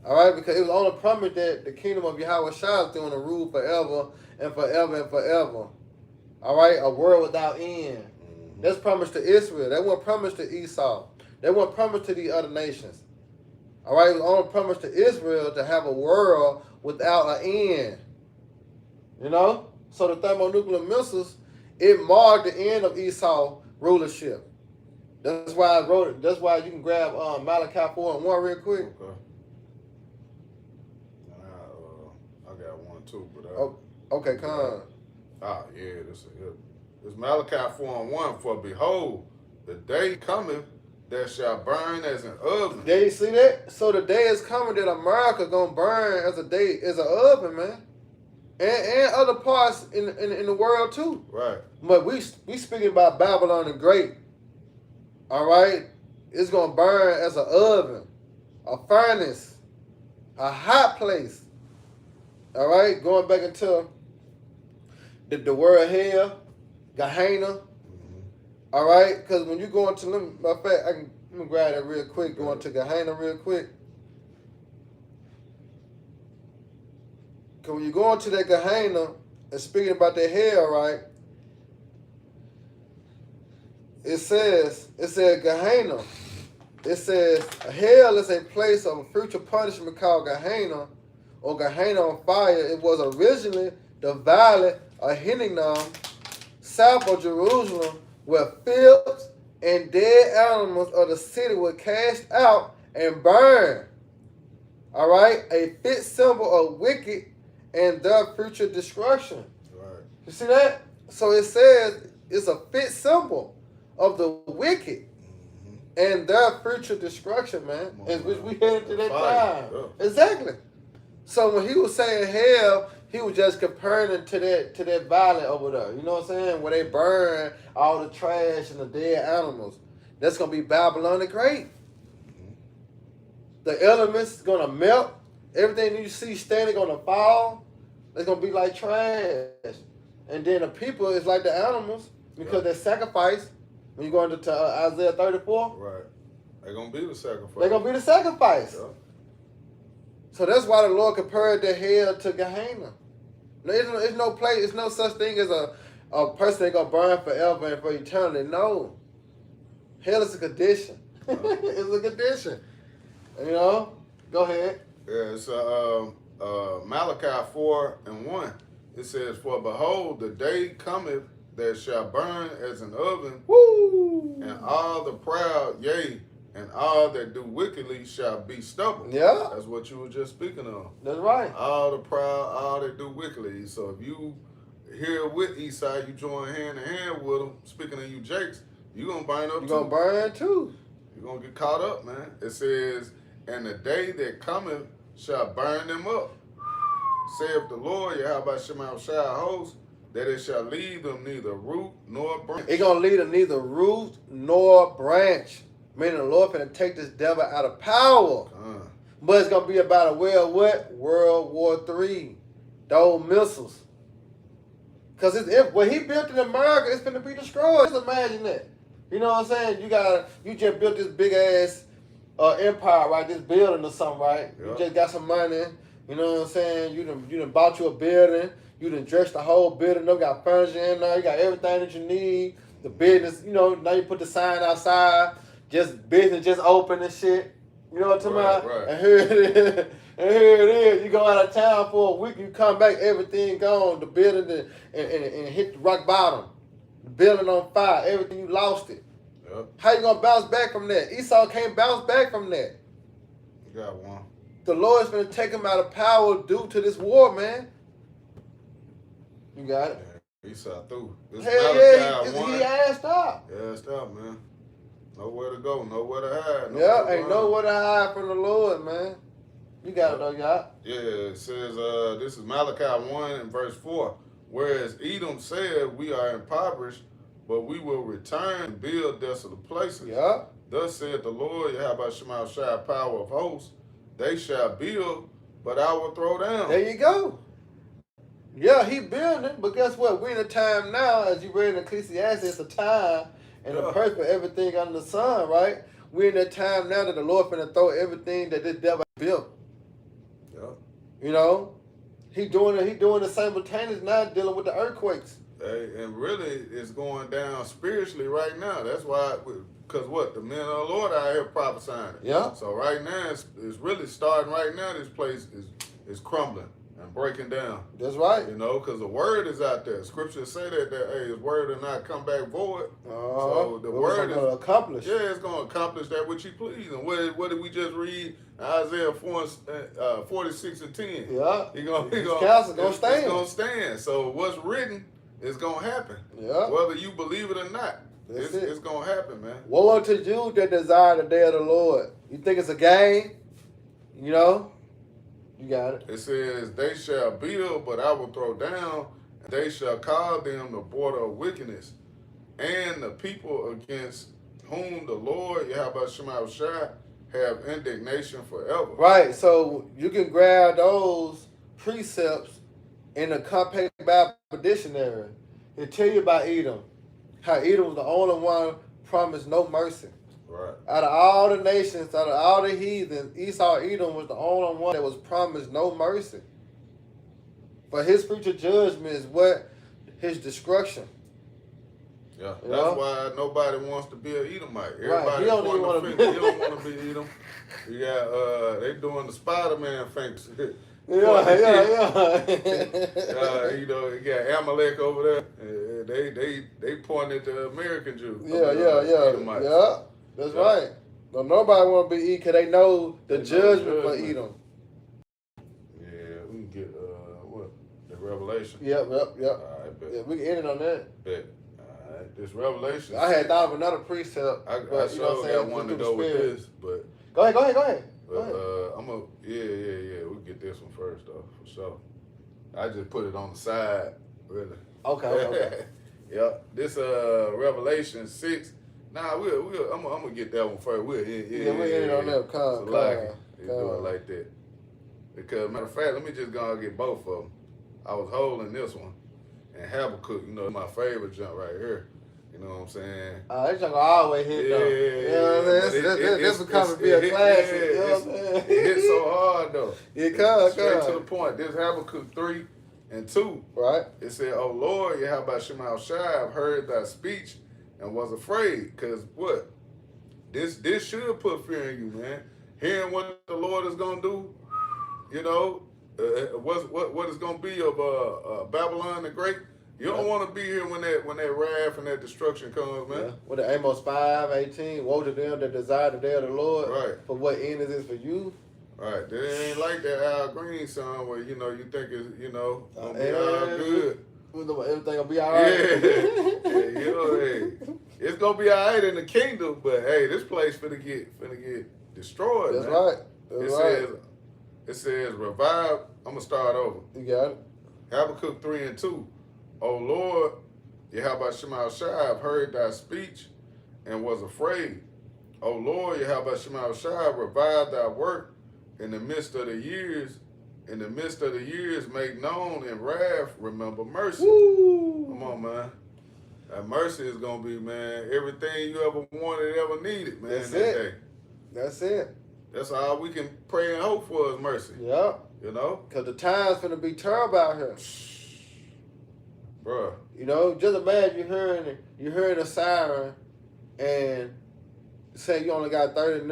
All right, because it was only promised that the kingdom of Yahweh Shai is going to rule forever and forever and forever. All right, a world without end. That's promised to Israel. That wasn't promised to Esau. That wasn't promised to the other nations. All right, it was only promised to Israel to have a world without an end. You know? So the thermonuclear missiles, it marked the end of Esau rulership. That's why I wrote it. That's why you can grab Malachi 4:1 real quick. Okay. I got one too, but Okay, come on. yeah, this is it. It's Malachi 4:1. For behold, the day cometh that shall burn as an oven. There you see that? So the day is coming that America gonna burn as an oven, man. And other parts in the world too. Right. But we speaking about Babylon the Great. All right? It's gonna burn as an oven, a furnace, a hot place. All right? Going back into the word hell, Gehenna. All right, because when you go into, matter of fact, let me grab that real quick. Going to Gehenna real quick. Because when you go into that Gehenna and speaking about that hell, right? It says Gehenna. It says hell is a place of future punishment called Gehenna or Gehenna on fire. It was originally the valley of Hinnom, south of Jerusalem, where filth and dead animals of the city were cast out and burned. All right, a fit symbol of wicked and their future destruction. Right. You see that? So it says it's a fit symbol of the wicked and their future destruction, man. And which we headed to that time. Yeah. Exactly. So when he was saying hell, he was just comparing it to that valley over there. You know what I'm saying? Where they burn all the trash and the dead animals. That's gonna be Babylon the Great. The elements gonna melt. Everything you see standing gonna fall. It's gonna be like trash. And then the people is like the animals because they're sacrificed. When you go into Isaiah 34, right? They're gonna be the sacrifice. They're gonna be the sacrifice. Yeah. So that's why the Lord compared the hell to Gehenna. There's no place. There's no such thing as a person that gonna burn forever and for eternity. No, hell is a condition. It's a condition. You know. Go ahead. Yeah, it's Malachi 4:1. It says, "For behold, the day cometh that shall burn as an oven, woo, and all the proud, yea, and all that do wickedly shall be stubble." Yeah. That's what you were just speaking of. That's right. All the proud, all that do wickedly. So if you here with Esau, you join hand in hand with them, speaking of you Jakes, you going to burn up too. You're going to burn too. You're going to get caught up, man. It says, "And the day that cometh shall burn them up, saith the Lord, Yahweh Shema Shai host, that it shall leave them neither root nor branch." It's going to leave them neither root nor branch. Meaning the Lord finna take this devil out of power. But it's going to be about a what? World War III. Those missiles. Because what he built in America, it's finna be destroyed. Just imagine that. You know what I'm saying? You just built this big ass empire, right? This building or something, right? Yep. You just got some money. You know what I'm saying? You done bought you a building. You done dressed the whole building. You got furniture in there. You got everything that you need. The business, now you put the sign outside. Just business just open and shit. You know what I'm talking about? Right. And here it is. And here it is. You go out of town for a week, you come back, everything gone. The building and hit the rock bottom. The building on fire. Everything, you lost it. Yep. How you gonna bounce back from that? Esau can't bounce back from that. You got one. The Lord's gonna take him out of power due to this war, man. You got it? Yeah, Esau through. Hell yeah, he assed up. Yeah, stop, man. Nowhere to go, nowhere to hide. Ain't nowhere to hide from the Lord, man. You got it though, y'all. Yeah, it says, this is Malachi 1:4. "Whereas Edom said, we are impoverished, but we will return and build desolate places. Yeah. Thus said the Lord, Yahweh Shema Shai, power of hosts, they shall build, but I will throw down." There you go. Yeah, he building, but guess what? We're in a time now, as you read in Ecclesiastes, it's a time and a purpose for everything under the sun, right? We're in that time now that the Lord finna throw everything that this devil built. Yeah. You know? He doing it simultaneous now, dealing with the earthquakes. And really, it's going down spiritually right now. That's why, because what? The men of the Lord out here prophesying it. Yeah. So right now, it's really starting right now. This place is crumbling and breaking down. That's right. You know, because the word is out there. Scriptures say that hey, his word will not come back void. So the word is going to accomplish. Yeah, it's going to accomplish that which he please. And what did we just read? Isaiah 46 and 10. Yeah. His counsel going to stand. It's going to stand. So what's written is going to happen. Yeah. Whether you believe it or not, it's going to happen, man. Woe unto you that desire the day of the Lord. You think it's a game? You know? You got it. It says, they shall build, but I will throw down, and they shall call them the border of wickedness, and the people against whom the Lord, Yahweh Shema Shai, have indignation forever. Right, so you can grab those precepts in the Compact Bible Dictionary. It tell you about Edom. How Edom was the only one promised no mercy. Right. Out of all the nations, out of all the heathens, Esau Edom was the only one that was promised no mercy. But his future judgment is what? His destruction. Yeah, You that's know? why nobody wants to be an Edomite. Right. Everybody He don't even want to be. He don't want to be Edom. You got they doing the Spider-Man things. Yeah. You know, you got Amalek over there. They pointing at the American Jews. Edomites. Yeah. That's right. No, nobody want to be Edom because they know the judgment for Edom. Yeah, we can get what the Revelation. Yep. All right, bet. Yeah, we can end it on that. Bet. All right, this Revelation. I had thought of another precept. I but, you know what I'm saying? got one to go with this, but. Go ahead. But I'm gonna we'll get this one first though, for sure. I just put it on the side, really. Okay. Yeah. This Revelation 6. Nah, I'm gonna get that one first. We'll end it on that. You do it like that. Because matter of fact, let me just go and get both of them. I was holding this one, and Habakkuk, you know, my favorite jump right here. You know what I'm saying? This junk always hit though. You know what I'm saying? This will come to be a classic. You know what I'm saying? It hits so hard though. It comes. Straight to the point. This Habakkuk 3 and 2. Right. It said, "O Lord, Yahweh Shema Shai, I've heard thy speech and was afraid." Because what? This should put fear in you, man. Hearing what the Lord is gonna do, you know, what is gonna be of Babylon the Great. You don't want to be here when that wrath and that destruction comes, man. Yeah. What the Amos 5:18? Woe to them that desire the day of the Lord. Right. For what end is this for you? Right. They ain't like that Al Green song where you think it's gonna be all good. Everything gonna be all right. Yeah. Hey, it's gonna be all right in the kingdom, but hey, this place finna get destroyed. That's man. right. It says revive. I'm gonna start over. You got it. Habakkuk 3 and 2. O Lord, Yahweh Shema Shai, I've heard thy speech and was afraid. O Lord, Yahweh Shema Shai, revive thy work in the midst of the years. In the midst of the years, make known in wrath, remember mercy. Woo. Come on, man. That mercy is going to be, man, everything you ever wanted, ever needed, man, That's that it. day. That's it. That's all we can pray and hope for is mercy. Yeah. You know? Because the time's finna be terrible out here. Bruh. You know, just imagine you hearing a siren and say you only got 30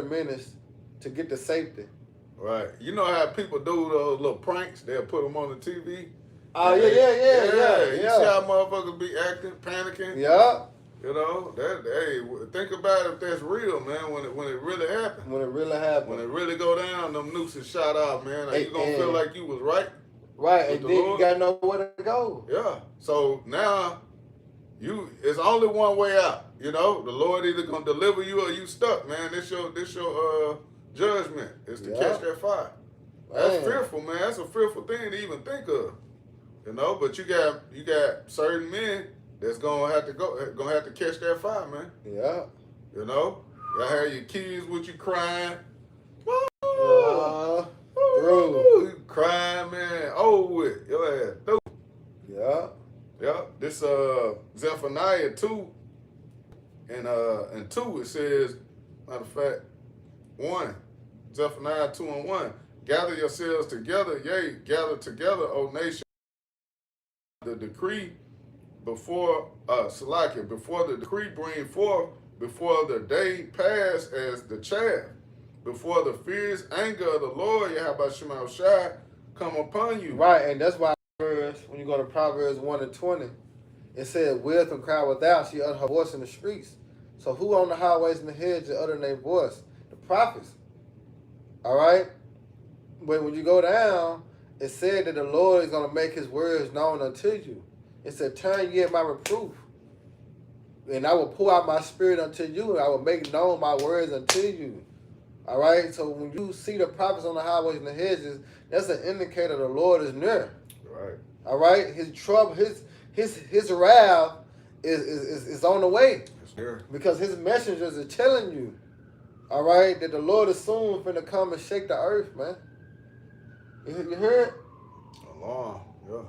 minutes to get to safety. Right. You know how people do those little pranks? They'll put them on the TV. Oh, yeah. You see how motherfuckers be acting, panicking? Yeah. You know, think about it if that's real, man, when it really happens. When it really happens. When it really go down, them nukes is shot out, man. Are you going to feel like you was right? Right, and the then Lord? you got to know where to go. Yeah. So now, it's only one way out. You know, the Lord either going to deliver you or you stuck, man. This your judgment is to catch that fire. That's fearful, man. That's a fearful thing to even think of. You know, but you got certain men that's gonna have to catch that fire, man. Yeah. You know, y'all have your kids with you crying. Through. You crying, man. Over with your ass through. Yeah. Yeah. This Zephaniah 2 and 2 it says, matter of fact, 1. Zephaniah 2 and 1. Gather yourselves together, yea, gather together, O nation. The decree before Salakia, before the decree bring forth, before the day pass as the chaff, before the fierce anger of the Lord, Yahweh Shema Shai, come upon you. Right, and that's why when you go to Proverbs 1 and 20, it said, wisdom cry without, she uttered her voice in the streets. So who on the highways and the hedges uttering their voice? The prophets. All right? But when you go down, it said that the Lord is going to make his words known unto you. It said, turn ye at my reproof, and I will pour out my spirit unto you, and I will make known my words unto you. All right? So when you see the prophets on the highways and the hedges, that's an indicator the Lord is near. Right. All right? His trouble, his wrath is on the way. It's here. Because his messengers are telling you, all right, that the Lord is soon finna come and shake the earth, man. You heard? Alarm, yeah.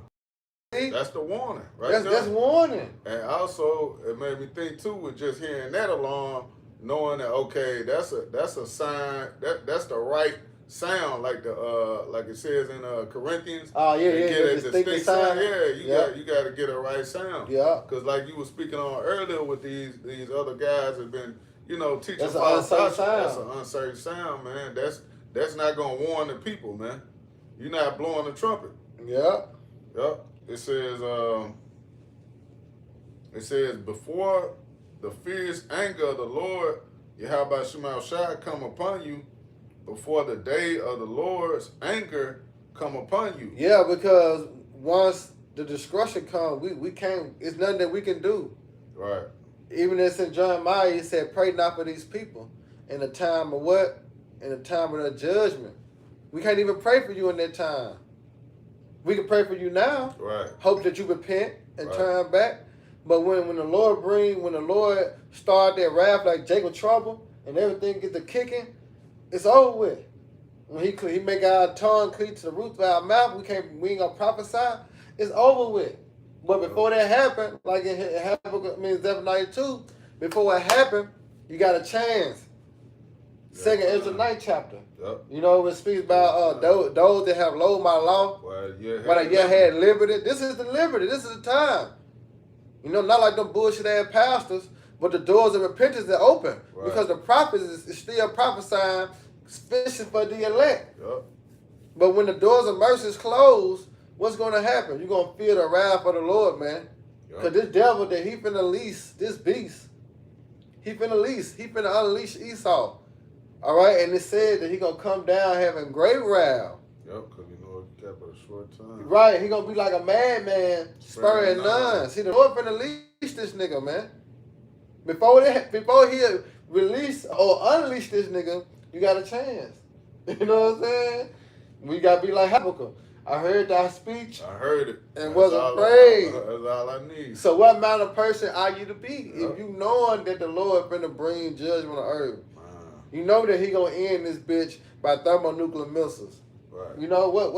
See? That's the warning, right? That's warning. And also, it made me think too with just hearing that alarm, knowing that okay, that's a sign that's the right sound, like it says in Corinthians. Oh yeah, yeah. Get a distinct sound. Yeah, you got to get a right sound. Yeah. Because like you were speaking on earlier with these other guys have been teaching. That's an uncertain sound. That's an uncertain sound, man. That's not gonna warn the people, man. You're not blowing the trumpet. Yeah. Yep. It says before the fierce anger of the Lord, Yahweh Shema Shai, come upon you, before the day of the Lord's anger come upon you. Yeah, because once the destruction comes, we can't. It's nothing that we can do. Right. Even as in Jeremiah, he said, "Pray not for these people in the time of what? In the time of their judgment." We can't even pray for you in that time. We can pray for you now. Right. Hope that you repent and Right. turn back. But when the Lord start that wrath like Jacob trouble and everything get to kicking, it's over with. When he make our tongue cleave to the roof of our mouth, we ain't gonna prophesy. It's over with. But before that happened, like in Zephaniah 2, before it happened, you got a chance. Second Ezra 9 chapter. Yep. You know, it speaks about those that have loathed my law, but I yet had liberty. This is the liberty. This is the time. You know, not like them bullshit ass pastors, but the doors of repentance are open. Right. Because the prophets is still prophesying, especially for the elect. Yep. But when the doors of mercy is closed, what's going to happen? You're going to feel the wrath of the Lord, man. Because this devil that he finna lease, this beast, he finna unleash Esau. All right, and it said that he gonna come down having great wrath. Yep, because it kept it a short time. Right, he gonna be like a madman, sparing none. See, the Lord finna leash this nigga, man. Before he release or unleash this nigga, you got a chance. You know what I'm saying? We gotta be like Habakkuk. I heard thy speech. I heard it. And was afraid. That's all I need. So what amount of person are you to be? Yep. If you knowing that the Lord finna bring judgment on earth. You know that he gonna end this bitch by thermonuclear missiles. Right. You know what?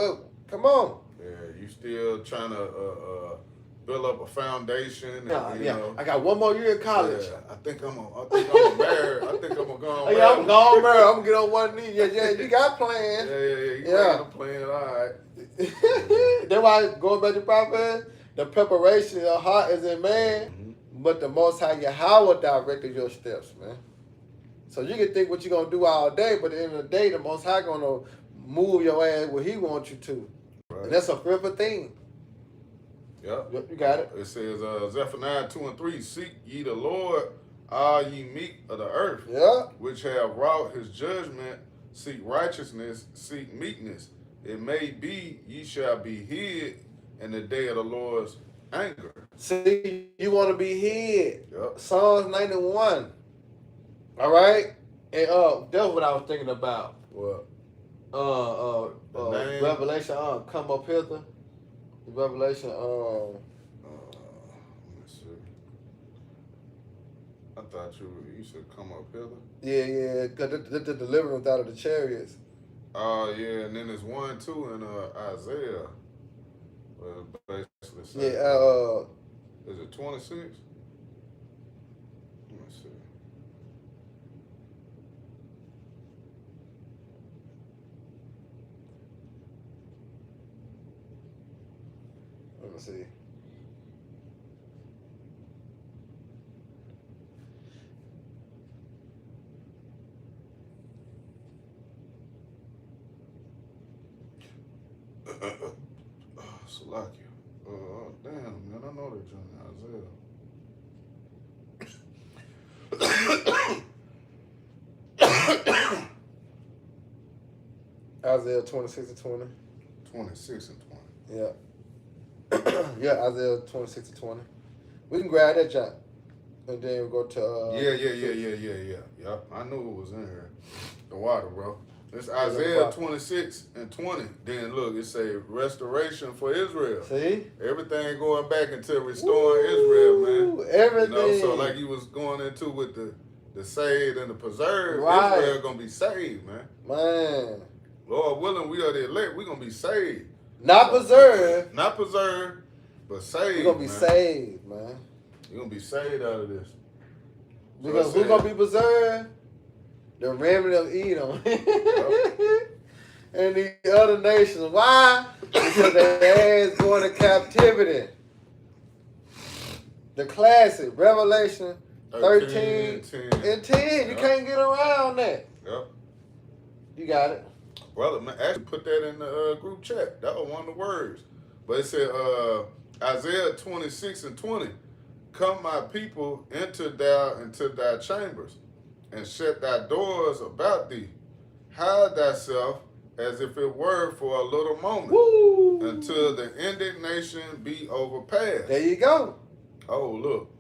Come on. Yeah, you still trying to build up a foundation. And, yeah. I got one more year in college. Yeah, I think I'm gonna marry. I think I'm gonna go on. Yeah, I'm gonna marry. I'm gonna get on one knee. Yeah. You got plans. Yeah. I'm playing. All right. That's why going back to prophet, the preparation of your heart is in man, but the Most High Yahweh directed your steps, man. So you can think what you're going to do all day, but at the end of the day, the Most High going to move your ass where he wants you to. Right. And that's a fearful thing. Yep. You got it. It says, Zephaniah 2 and 3, seek ye the Lord, all ye meek of the earth, which have wrought his judgment, seek righteousness, seek meekness. It may be ye shall be hid in the day of the Lord's anger. See, you want to be hid. Yep. Psalms 91. All right, and that's what I was thinking about. What? Revelation. Come up hither. Revelation. Let me see. I thought you said come up hither. Yeah, because the deliverance out of the chariots. Oh yeah, and then there's 1, 2 in Isaiah. Basically, is it 26? Let me see. Let me see. Salakia. Damn, man, I know that joint Isaiah. Isaiah 26 and 20. 26 and 20. Yeah. Yeah, Isaiah 26 and 20. We can grab that jump. And then we go to... Yeah. Yep, I knew it was in here. The water, bro. It's Isaiah 26 and 20. Then look, it say restoration for Israel. See? Everything going back into restoring Israel, man. Everything. You know, so like you was going into with the saved and the preserved, right. Israel gonna be saved, man. Man. Lord willing, we are the elect. We gonna be saved. Not preserved. Not preserved, but saved. We're gonna be saved, man. You're gonna be saved out of this. Because who's gonna be preserved? The remnant of Edom. And the other nations. Why? Because their ass going to captivity. The classic, Revelation 13 and 10. You can't get around that. Yep. You got it. Well, man, actually put that in the group chat. That was one of the words. But it said Isaiah 26 and 20. Come, my people, enter thou into thy chambers, and shut thy doors about thee. Hide thyself as if it were for a little moment, until the indignation be overpassed. There you go. Oh, look.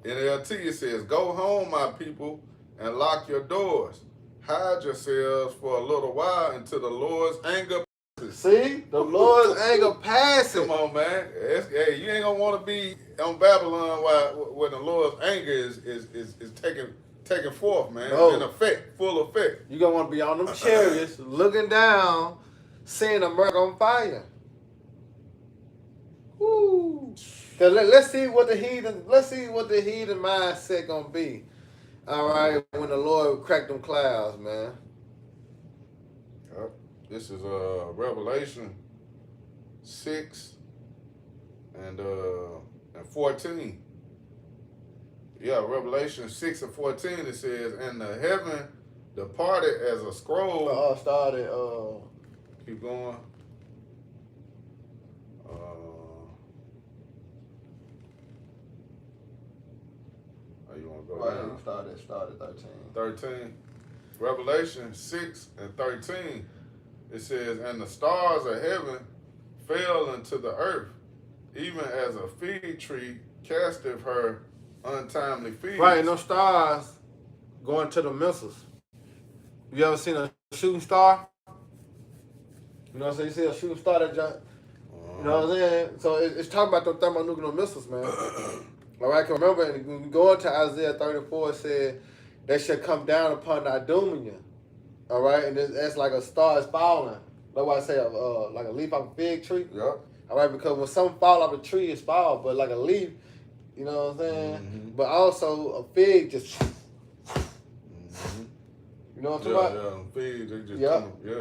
NLT, it says, go home, my people, and lock your doors. Hide yourselves for a little while until the Lord's anger passes. See? The Lord's anger passes. Come on, man. Hey, you ain't going to want to be on Babylon when the Lord's anger is taking forth, man. No. In effect, full effect. You're going to want to be on them chariots, looking down, seeing America on fire. Woo. Cause let's see what the heathen mindset gonna be. All right, when the Lord cracked them clouds, man. Yep. This is Revelation 6 and 14. Yeah, Revelation 6 and 14. It says, "And the heaven departed as a scroll." Started. Keep going. You want to go down? Started 13. 13. Revelation 6 and 13. It says, "And the stars of heaven fell into the earth, even as a fig tree casteth her untimely figs." Right, and those stars going to the missiles. You ever seen a shooting star? You know what I'm saying? You see a shooting star that jump. You know what I'm saying? So it's talking about the thermonuclear missiles, man. All right, I can remember when we go into Isaiah 34, it said they should come down upon the Idumean. All right, and that's like a star is falling. That's why I say like a leaf off a fig tree. Yep. All right, because when something fall off a tree, it's fall, but like a leaf, you know what I'm saying? Mm-hmm. But also a fig just. Mm-hmm. You know what I'm talking about? Yeah, figs, they just Yep. come, yeah.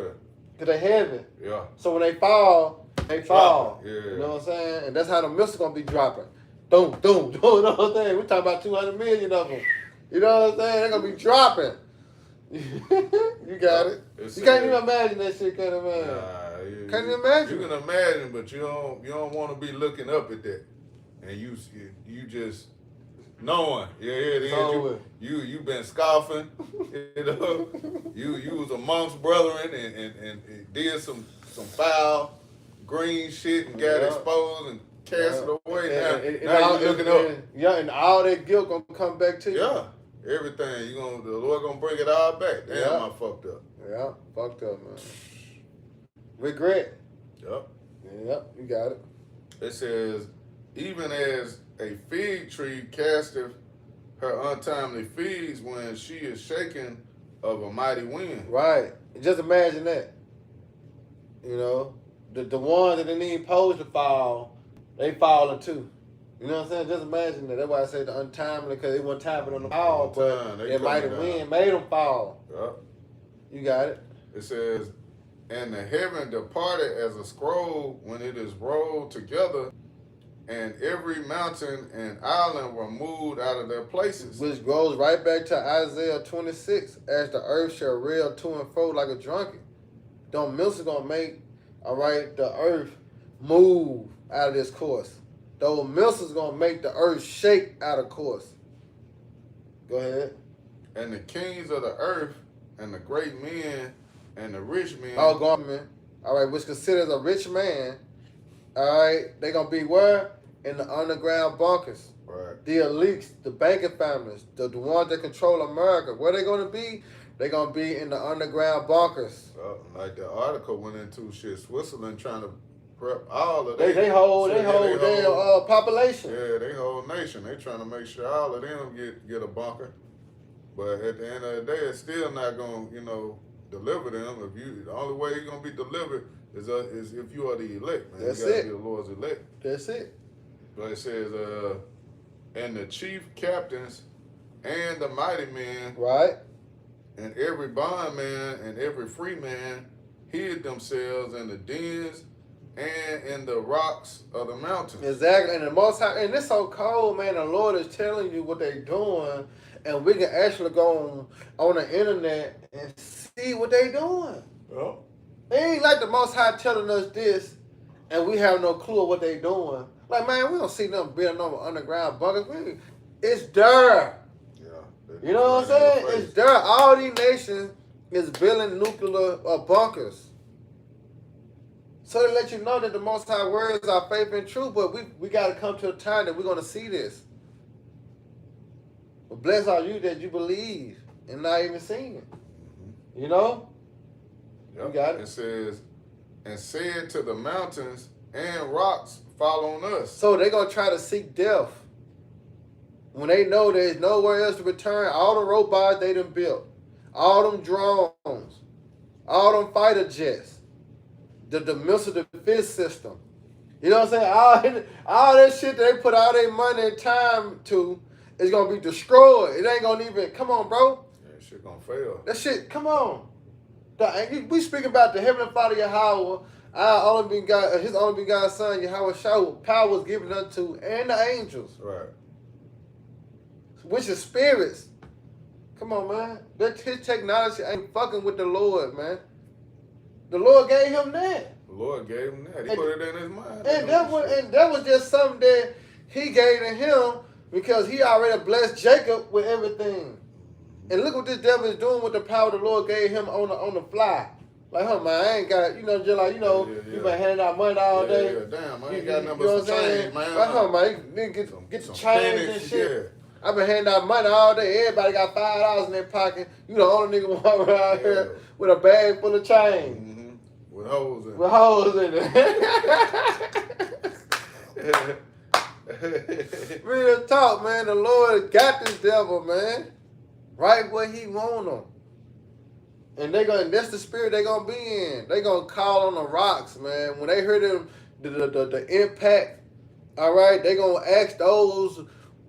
Because they're heavy. Yeah. So when they fall, they fall. Yeah. You know what I'm saying? And that's how the missiles going to be dropping. Boom, boom, boom. You know what I'm saying? We're talking about 200 million of them. You know what I'm saying? They're going to be dropping. You got it. You can't even imagine that shit, can you, man? Nah, Can't you imagine? You can imagine, but you don't want to be looking up at that, and you just knowing, you been scoffing, you know, you was amongst brethren and did some foul green shit and got exposed and cast it away. Now you looking up. Yeah, and all that guilt gonna come back to you. Yeah. Everything the Lord gonna bring it all back. Damn, I fucked up. Yeah, fucked up, man. Regret. Yep. Yep, you got it. It says, even as a fig tree casteth her untimely figs when she is shaken of a mighty wind. Right. Just imagine that. You know, the ones that didn't even pose to fall, they falling too. You know what I'm saying? Just imagine that. That's why I say the untimely, because they weren't timing on the fall, but that mighty wind made them fall. Yep. You got it. It says, and the heaven departed as a scroll when it is rolled together, and every mountain and island were moved out of their places. Which goes right back to Isaiah 26, as the earth shall rail to and fro like a drunken. Them missiles gonna make all right, the earth move out of this course. Those missiles gonna make the earth shake out of course. Go ahead. And the kings of the earth and the great men and the rich men. All government, all right, which considers a rich man, all right, they gonna be where? In the underground bunkers. Right. The elites, the banking families, the ones that control America. Where they gonna be? They gonna be in the underground bunkers. Like the article went into shit. Switzerland trying to prep all of They hold their population. Yeah, they whole nation. They trying to make sure all of them get a bunker. But at the end of the day, it's still not gonna, deliver them. The only way you're gonna be delivered is if you are the elect, man. That's you gotta it. be the Lord's elect. That's it. But it says, and the chief captains and the mighty men, right, and every bondman and every free man hid themselves in the dens and in the rocks of the mountains. Exactly. And the Most High, and it's so cold, man. The Lord is telling you what they're doing, and we can actually go on the internet and see what they're doing. Yeah. It ain't like the Most High telling us this, and we have no clue of what they're doing. Like, man, we don't see them building no underground bunkers. It's there. Yeah. You know what I'm saying? It's there. All these nations is building nuclear bunkers. So to let you know that the Most High words are faith and truth, but we got to come to a time that we're going to see this. But blessed are you that you believe and not even seen it. Mm-hmm. You know? Yep. You got it. It says, and said to the mountains and rocks, fall on us. So they're going to try to seek death. When they know there's nowhere else to return, all the robots they done built, all them drones, all them fighter jets, the missile defense system. You know what I'm saying? All that shit that they put all their money and time to is going to be destroyed. It ain't going to even, come on, bro. That shit gonna fail. That shit, come on. We speaking about the Heavenly Father Yahweh, his only begotten Son, Yahweh Shah, power was given unto, and the angels. Right. Which is spirits. Come on, man. His technology ain't fucking with the Lord, man. The Lord gave him that. The Lord gave him that. He put it in his mind. And that was just something that he gave to him because he already blessed Jacob with everything. And look what this devil is doing with the power the Lord gave him on the fly. Like, man, I ain't got, just like, you been handing out money all day. Yeah, damn, I ain't got nothing you know but some change, man. Like, man, get the change and shit. Yeah. I've been handing out money all day. Everybody got $5 in their pocket. You the only nigga walking around here with a bag full of change. Mm-hmm. With holes in it. With holes in it. Real talk, man. The Lord got this devil, man. Right where he want them. And that's the spirit they gonna be in. They gonna call on the rocks, man. When they hear them, the impact, all right, they gonna ask those,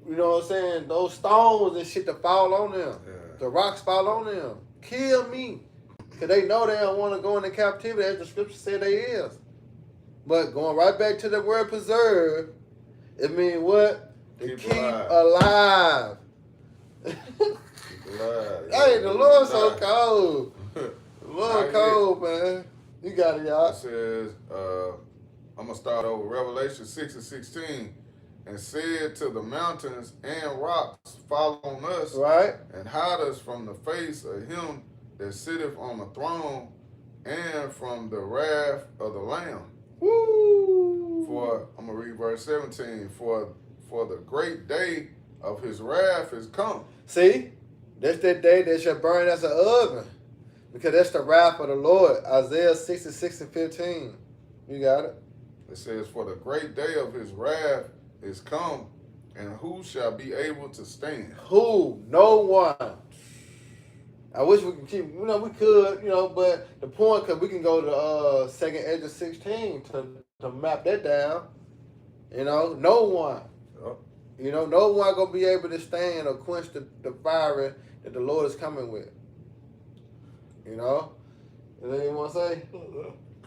those stones and shit to fall on them. Yeah. The rocks fall on them. Kill me. Because they know they don't want to go into captivity as the scripture said they is. But going right back to the word preserve, it means what? To keep alive. Hey, the Lord's so cold. The Lord cold, man. You got it, y'all. It says, I'm going to start over. Revelation 6:16. And said to the mountains and rocks, fall on us, right, and hide us from the face of him that sitteth on the throne and from the wrath of the Lamb. Woo! For, I'm going to read verse 17, for the great day of his wrath is come. See, that's that day that shall burn as an oven, because that's the wrath of the Lord. Isaiah 66:15. You got it? It says, for the great day of his wrath is come, and who shall be able to stand? Who? No one. I wish we could keep, we could, but the point, because we can go to 2nd Ezra 16 to map that down. No one. Yep. No one going to be able to stand or quench the fire that the Lord is coming with. Anything you want to say?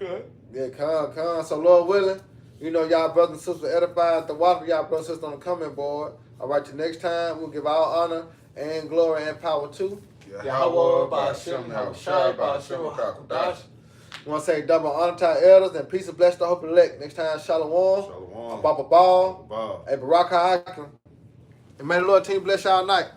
Okay. Yeah, come. So, Lord willing, y'all brothers and sisters edified the water, y'all brothers and sisters on the coming board. All right, till next time, we'll give all honor and glory and power to Yahweh, Ba'ashem, Yahushua, Ba'ashem, Hakadosh. We want to say double honor to our elders and peace and bless the hope elect. Next time, Shalom. Shalom. Baba Ball. Ball. Hey, Barack Hakim. And may the Lord team bless y'all night.